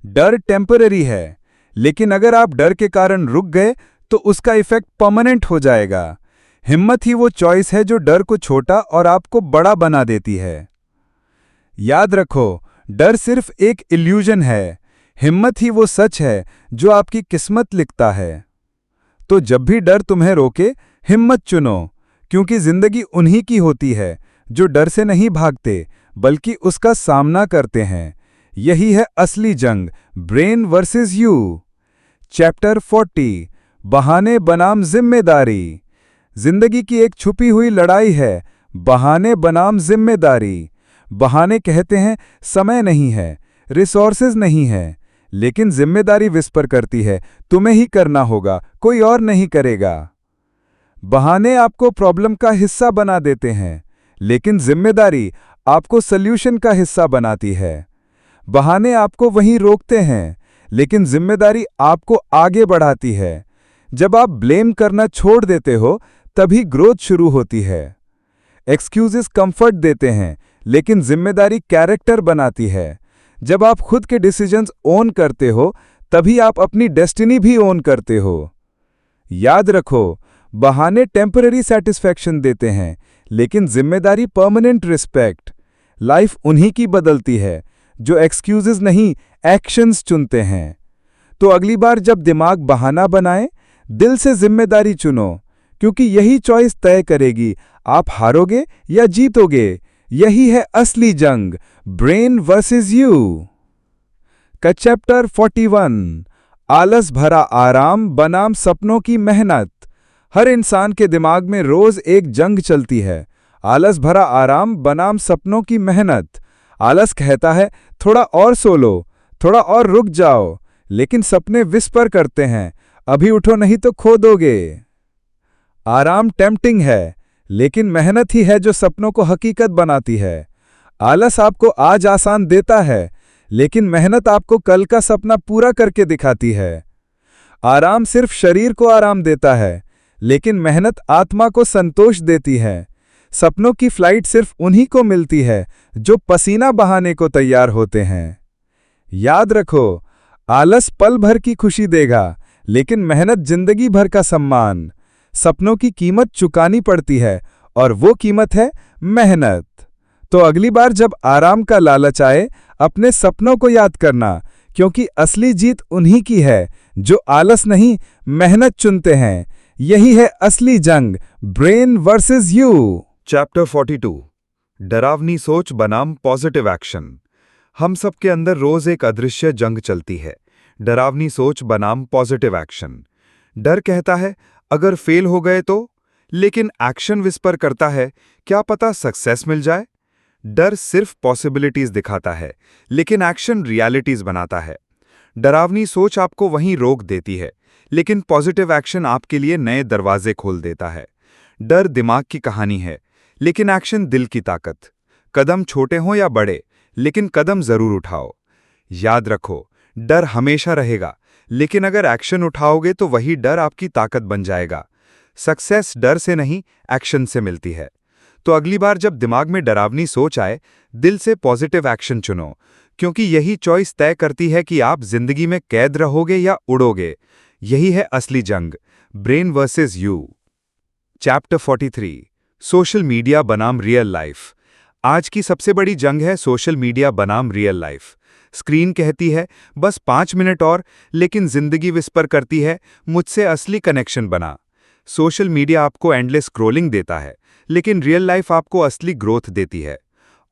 डर टेम्पररी है, लेकिन अगर आप डर के कारण रुक गए तो उसका इफेक्ट परमानेंट हो जाएगा। हिम्मत ही वो चॉइस है जो डर को छोटा और आपको बड़ा बना देती है। याद रखो, डर सिर्फ एक इल्यूजन है, हिम्मत ही वो सच है जो आपकी किस्मत लिखता है। तो जब भी डर तुम्हें रोके, हिम्मत चुनो, क्योंकि जिंदगी उन्हीं की होती है जो डर से नहीं भागते बल्कि उसका सामना करते हैं। यही है असली जंग, ब्रेन वर्सेस यू। चैप्टर 40, बहाने बनाम जिम्मेदारी। जिंदगी की एक छुपी हुई लड़ाई है, बहाने बनाम जिम्मेदारी। बहाने कहते हैं समय नहीं है, रिसोर्सेज नहीं है, लेकिन जिम्मेदारी विस्पर करती है तुम्हें ही करना होगा, कोई और नहीं करेगा। बहाने आपको प्रॉब्लम का हिस्सा बना देते हैं, लेकिन जिम्मेदारी आपको सल्यूशन का हिस्सा बनाती है। बहाने आपको वहीं रोकते हैं, लेकिन जिम्मेदारी आपको आगे बढ़ाती है। जब आप ब्लेम करना छोड़ देते हो, तभी ग्रोथ शुरू होती है। एक्सक्यूजेस कंफर्ट देते हैं, लेकिन जिम्मेदारी कैरेक्टर बनाती है। जब आप खुद के डिसीजंस ओन करते हो, तभी आप अपनी डेस्टिनी भी ओन करते हो। याद रखो, बहाने टेम्पररी सेटिस्फैक्शन देते हैं, लेकिन जिम्मेदारी परमानेंट रिस्पेक्ट। लाइफ उन्हीं की बदलती है जो एक्सक्यूजेस नहीं, एक्शंस चुनते हैं। तो अगली बार जब दिमाग बहाना बनाए, दिल से जिम्मेदारी चुनो, क्योंकि यही चॉइस तय करेगी आप हारोगे या जीतोगे। यही है असली जंग, ब्रेन वर्सेस यू। का चैप्टर 41, आलस भरा आराम बनाम सपनों की मेहनत। हर इंसान के दिमाग में रोज एक जंग चलती है, आलस भरा आराम बनाम सपनों की मेहनत। आलस कहता है थोड़ा और सो लो, थोड़ा और रुक जाओ, लेकिन सपने विस्पर करते हैं अभी उठो नहीं तो खो दोगे। आराम टेम्पटिंग है, लेकिन मेहनत ही है जो सपनों को हकीकत बनाती है। आलस आपको आज आसान देता है, लेकिन मेहनत आपको कल का सपना पूरा करके दिखाती है। आराम सिर्फ शरीर को आराम देता है, लेकिन मेहनत आत्मा को संतोष देती है। सपनों की फ्लाइट सिर्फ उन्हीं को मिलती है जो पसीना बहाने को तैयार होते हैं। याद रखो, आलस पल भर की खुशी देगा, लेकिन मेहनत जिंदगी भर का सम्मान। सपनों की कीमत चुकानी पड़ती है, और वो कीमत है मेहनत। तो अगली बार जब आराम का लालच आए, अपने सपनों को याद करना, क्योंकि असली जीत उन्हीं की है जो आलस नहीं, मेहनत चुनते हैं। यही है असली जंग, ब्रेन वर्सेस यू। चैप्टर 42, डरावनी सोच बनाम पॉजिटिव एक्शन। हम सबके अंदर रोज एक अदृश्य जंग चलती है, डरावनी सोच बनाम पॉजिटिव एक्शन। डर कहता है अगर फेल हो गए तो? लेकिन एक्शन विस्पर करता है, क्या पता सक्सेस मिल जाए? डर सिर्फ पॉसिबिलिटीज दिखाता है, लेकिन एक्शन रियलिटीज बनाता है। डरावनी सोच आपको वहीं रोक देती है, लेकिन पॉजिटिव एक्शन आपके लिए नए दरवाजे खोल देता है। डर दिमाग की कहानी है, लेकिन एक्शन दिल की ताकत। कदम छोटे हों या बड़े, लेकिन कदम जरूर उठाओ। याद रखो, डर हमेशा रहेगा, लेकिन अगर एक्शन उठाओगे तो वही डर आपकी ताकत बन जाएगा। सक्सेस डर से नहीं, एक्शन से मिलती है। तो अगली बार जब दिमाग में डरावनी सोच आए, दिल से पॉजिटिव एक्शन चुनो, क्योंकि यही चॉइस तय करती है कि आप जिंदगी में कैद रहोगे या उड़ोगे। यही है असली जंग, brain versus you. Chapter 43, social media बनाम रियल लाइफ। आज की सबसे बड़ी जंग है सोशल मीडिया बनाम रियल लाइफ। स्क्रीन कहती है बस 5 मिनट और, लेकिन जिंदगी विस्पर करती है मुझसे असली कनेक्शन बना। सोशल मीडिया आपको एंडलेस स्क्रॉलिंग देता है, लेकिन रियल लाइफ आपको असली ग्रोथ देती है।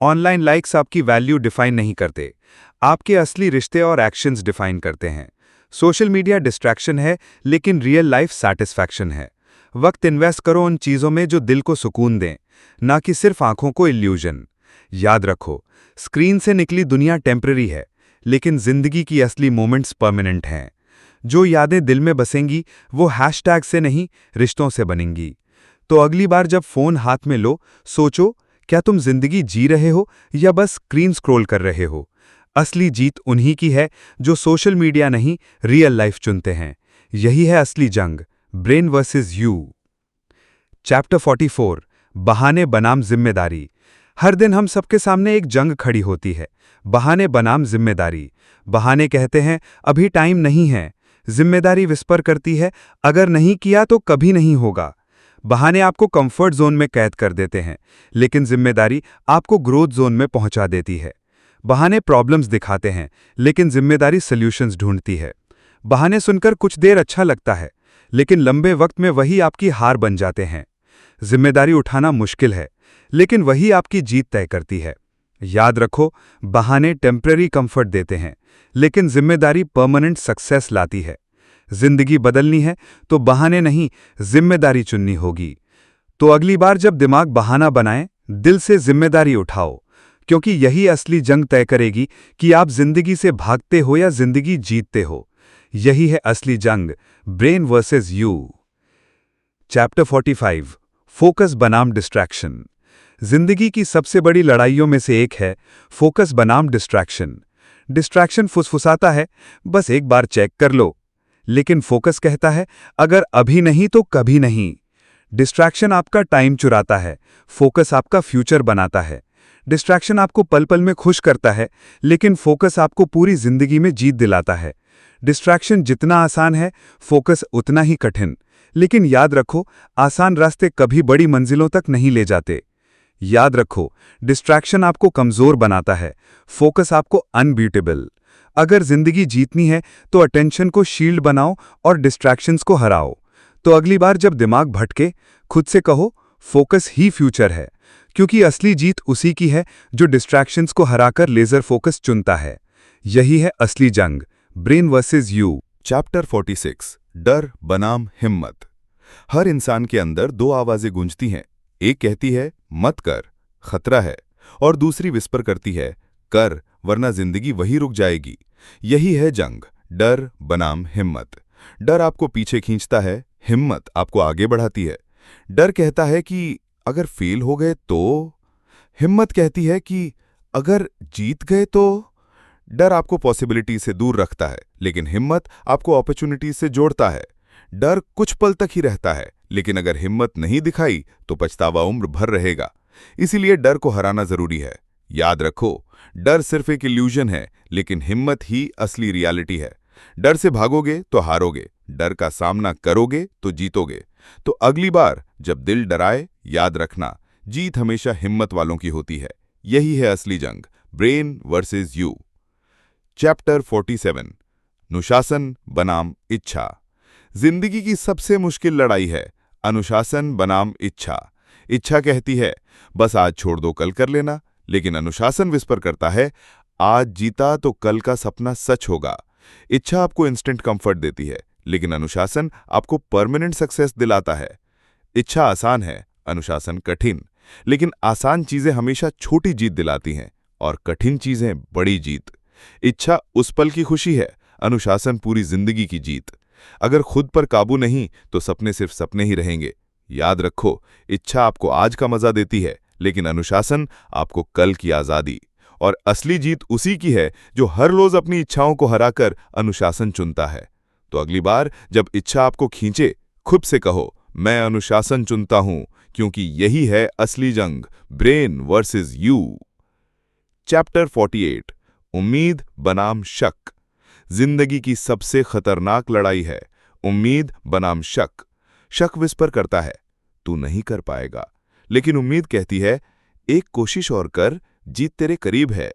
ऑनलाइन लाइक्स आपकी वैल्यू डिफाइन नहीं करते, आपके असली रिश्ते और एक्शंस डिफाइन करते हैं। सोशल मीडिया डिस्ट्रैक्शन है, लेकिन रियल लाइफ सैटिस्फैक्शन है। वक्त इन्वेस्ट करो उन चीज़ों में जो दिल को सुकून दें, ना कि सिर्फ आंखों को इल्यूजन। याद रखो, स्क्रीन से निकली दुनिया टेम्पररी है, लेकिन जिंदगी की असली मोमेंट्स परमानेंट हैं। जो यादें दिल में बसेंगी वो हैशटैग से नहीं, रिश्तों से बनेंगी। तो अगली बार जब फोन हाथ में लो, सोचो, क्या तुम जिंदगी जी रहे हो या बस स्क्रीन स्क्रॉल कर रहे हो? असली जीत उन्हीं की है जो सोशल मीडिया नहीं, रियल लाइफ चुनते हैं। यही है असली जंग, ब्रेन वर्सेस यू। चैप्टर 44, बहाने बनाम जिम्मेदारी। हर दिन हम सबके सामने एक जंग खड़ी होती है, बहाने बनाम जिम्मेदारी। बहाने कहते हैं अभी टाइम नहीं है, जिम्मेदारी विस्पर करती है अगर नहीं किया तो कभी नहीं होगा। बहाने आपको कंफर्ट जोन में कैद कर देते हैं, लेकिन जिम्मेदारी आपको ग्रोथ जोन में पहुंचा देती है। बहाने प्रॉब्लम्स दिखाते हैं, लेकिन जिम्मेदारी सॉल्यूशंस ढूंढती है। बहाने सुनकर कुछ देर अच्छा लगता है, लेकिन लंबे वक्त में वही आपकी हार बन जाते हैं। जिम्मेदारी उठाना मुश्किल है, लेकिन वही आपकी जीत तय करती है। याद रखो, बहाने टेम्पररी कंफर्ट देते हैं, लेकिन जिम्मेदारी परमानेंट सक्सेस लाती है। जिंदगी बदलनी है तो बहाने नहीं, जिम्मेदारी चुननी होगी। तो अगली बार जब दिमाग बहाना बनाए, दिल से जिम्मेदारी उठाओ, क्योंकि यही असली जंग तय करेगी कि आप जिंदगी से भागते हो या जिंदगी जीतते हो। यही है असली जंग, brain versus you. Chapter 45, focus बनाम डिस्ट्रैक्शन। जिंदगी की सबसे बड़ी लड़ाइयों में से एक है फोकस बनाम डिस्ट्रैक्शन। डिस्ट्रैक्शन फुसफुसाता है, बस एक बार चेक कर लो, लेकिन फोकस कहता है अगर अभी नहीं तो कभी नहीं। डिस्ट्रैक्शन आपका टाइम चुराता है, फोकस आपका फ्यूचर बनाता है। डिस्ट्रैक्शन आपको पल पल में खुश करता है, लेकिन फोकस आपको पूरी जिंदगी में जीत दिलाता है। डिस्ट्रैक्शन जितना आसान है, फोकस उतना ही कठिन। लेकिन याद रखो, आसान रास्ते कभी बड़ी मंजिलों तक नहीं ले जाते। याद रखो, डिस्ट्रैक्शन आपको कमजोर बनाता है, फोकस आपको अनबीटेबल। अगर जिंदगी जीतनी है तो अटेंशन को शील्ड बनाओ और डिस्ट्रैक्शंस को हराओ। तो अगली बार जब दिमाग भटके, खुद से कहो फोकस ही फ्यूचर है, क्योंकि असली जीत उसी की है जो डिस्ट्रैक्शंस को हराकर लेजर फोकस चुनता है। यही है असली जंग, ब्रेन वर्सेस यू। चैप्टर 46, डर बनाम हिम्मत। हर इंसान के अंदर दो आवाजें गूंजती हैं। एक कहती है मत कर, खतरा है, और दूसरी विस्पर करती है कर, वरना जिंदगी वही रुक जाएगी। यही है जंग, डर बनाम हिम्मत। डर आपको पीछे खींचता है, हिम्मत आपको आगे बढ़ाती है। डर कहता है कि अगर फेल हो गए तो, हिम्मत कहती है कि अगर जीत गए तो। डर आपको पॉसिबिलिटी से दूर रखता है, लेकिन हिम्मत आपको अपॉर्चुनिटी से जोड़ता है। डर कुछ पल तक ही रहता है, लेकिन अगर हिम्मत नहीं दिखाई तो पछतावा उम्र भर रहेगा। इसीलिए डर को हराना जरूरी है। याद रखो, डर सिर्फ एक इल्यूजन है, लेकिन हिम्मत ही असली रियलिटी है। डर से भागोगे तो हारोगे, डर का सामना करोगे तो जीतोगे। तो अगली बार जब दिल डराए, याद रखना, जीत हमेशा हिम्मत वालों की होती है। यही है असली जंग, ब्रेन वर्सेस यू। चैप्टर 47, अनुशासन बनाम इच्छा। जिंदगी की सबसे मुश्किल लड़ाई है अनुशासन बनाम इच्छा। इच्छा कहती है बस आज छोड़ दो, कल कर लेना, लेकिन अनुशासन विस्पर करता है आज जीता तो कल का सपना सच होगा। इच्छा आपको इंस्टेंट कंफर्ट देती है, लेकिन अनुशासन आपको परमानेंट सक्सेस दिलाता है। इच्छा आसान है, अनुशासन कठिन, लेकिन आसान चीजें हमेशा छोटी जीत दिलाती हैं और कठिन चीजें बड़ी जीत। इच्छा उस पल की खुशी है, अनुशासन पूरी जिंदगी की जीत। अगर खुद पर काबू नहीं तो सपने सिर्फ सपने ही रहेंगे। याद रखो, इच्छा आपको आज का मजा देती है, लेकिन अनुशासन आपको कल की आजादी। और असली जीत उसी की है जो हर रोज अपनी इच्छाओं को हराकर अनुशासन चुनता है। तो अगली बार जब इच्छा आपको खींचे, खुद से कहो, मैं अनुशासन चुनता हूं, क्योंकि यही है असली जंग, ब्रेन वर्सेस यू। चैप्टर 48, उम्मीद बनाम शक। जिंदगी की सबसे खतरनाक लड़ाई है उम्मीद बनाम शक। शक विस्पर करता है, तू नहीं कर पाएगा, लेकिन उम्मीद कहती है, एक कोशिश और कर, जीत तेरे करीब है।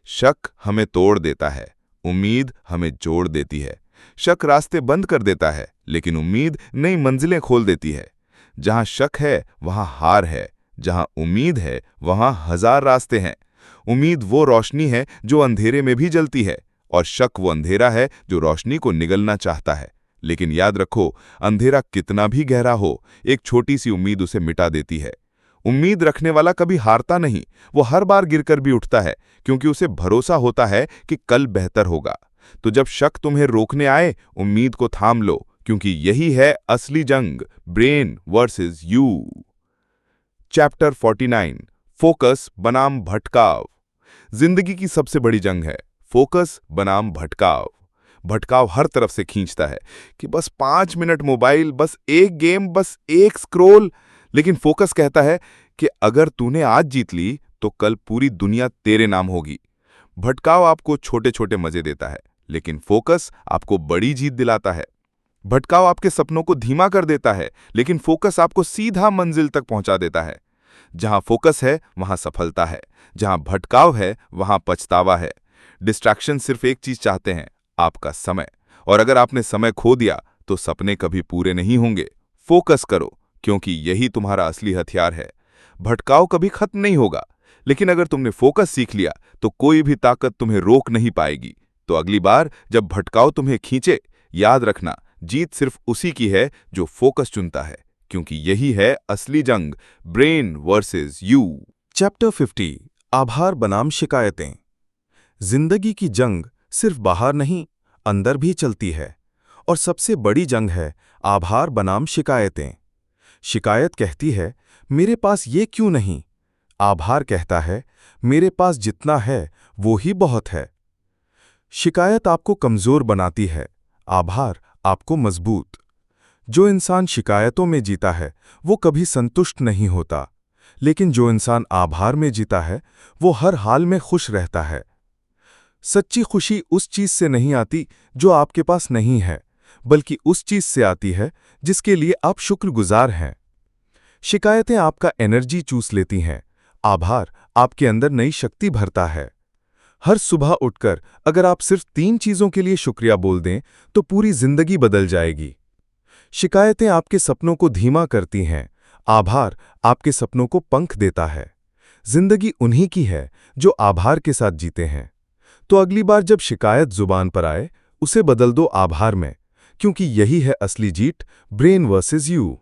शक हमें तोड़ देता है, उम्मीद हमें जोड़ देती है। शक रास्ते बंद कर देता है, लेकिन उम्मीद नई मंजिलें खोल देती है। जहां शक है वहां हार है, जहां उम्मीद है वहां हजार रास्ते हैं। उम्मीद वो रोशनी है जो अंधेरे में भी जलती है, और शक वो अंधेरा है जो रोशनी को निगलना चाहता है। लेकिन याद रखो, अंधेरा कितना भी गहरा हो, एक छोटी सी उम्मीद उसे मिटा देती है। उम्मीद रखने वाला कभी हारता नहीं, वो हर बार गिरकर भी उठता है, क्योंकि उसे भरोसा होता है कि कल बेहतर होगा। तो जब शक तुम्हें रोकने आए, उम्मीद को थाम लो, क्योंकि यही है असली जंग, brain versus you. Chapter 49, focus बनाम भटकाव। जिंदगी की सबसे बड़ी जंग है फोकस बनाम भटकाव। भटकाव हर तरफ से खींचता है कि बस 5 मिनट मोबाइल, बस एक गेम, बस एक स्क्रोल। लेकिन फोकस कहता है कि अगर तूने आज जीत ली तो कल पूरी दुनिया तेरे नाम होगी। भटकाव आपको छोटे छोटे मजे देता है, लेकिन फोकस आपको बड़ी जीत दिलाता है। भटकाव आपके सपनों को धीमा कर देता है, लेकिन फोकस आपको सीधा मंजिल तक पहुंचा देता है। जहां फोकस है वहां सफलता है, जहां भटकाव है वहां पछतावा है। डिस्ट्रैक्शन सिर्फ एक चीज चाहते हैं, आपका समय। और अगर आपने समय खो दिया तो सपने कभी पूरे नहीं होंगे। फोकस करो, क्योंकि यही तुम्हारा असली हथियार है। भटकाव कभी खत्म नहीं होगा, लेकिन अगर तुमने फोकस सीख लिया तो कोई भी ताकत तुम्हें रोक नहीं पाएगी। तो अगली बार जब भटकाव तुम्हें खींचे, याद रखना, जीत सिर्फ उसी की है जो फोकस चुनता है, क्योंकि यही है असली जंग, ब्रेन वर्सेस यू।
चैप्टर 50, आभार बनाम शिकायतें। जिंदगी की जंग सिर्फ बाहर नहीं, अंदर भी चलती है, और सबसे बड़ी जंग है आभार बनाम शिकायतें। शिकायत कहती है, मेरे पास ये क्यों नहीं? आभार कहता है, मेरे पास जितना है वो ही बहुत है। शिकायत आपको कमजोर बनाती है, आभार आपको मजबूत। जो इंसान शिकायतों में जीता है वो कभी संतुष्ट नहीं होता, लेकिन जो इंसान आभार में जीता है वो हर हाल में खुश रहता है। सच्ची खुशी उस चीज से नहीं आती जो आपके पास नहीं है, बल्कि उस चीज से आती है जिसके लिए आप शुक्रगुजार हैं। शिकायतें आपका एनर्जी चूस लेती हैं, आभार आपके अंदर नई शक्ति भरता है। हर सुबह उठकर अगर आप सिर्फ 3 चीजों के लिए शुक्रिया बोल दें तो पूरी जिंदगी बदल जाएगी। शिकायतें आपके सपनों को धीमा करती हैं, आभार आपके सपनों को पंख देता है। जिंदगी उन्हीं की है जो आभार के साथ जीते हैं। तो अगली बार जब शिकायत जुबान पर आए, उसे बदल दो आभार में, क्योंकि यही है असली जीत, ब्रेन वर्सेस यू।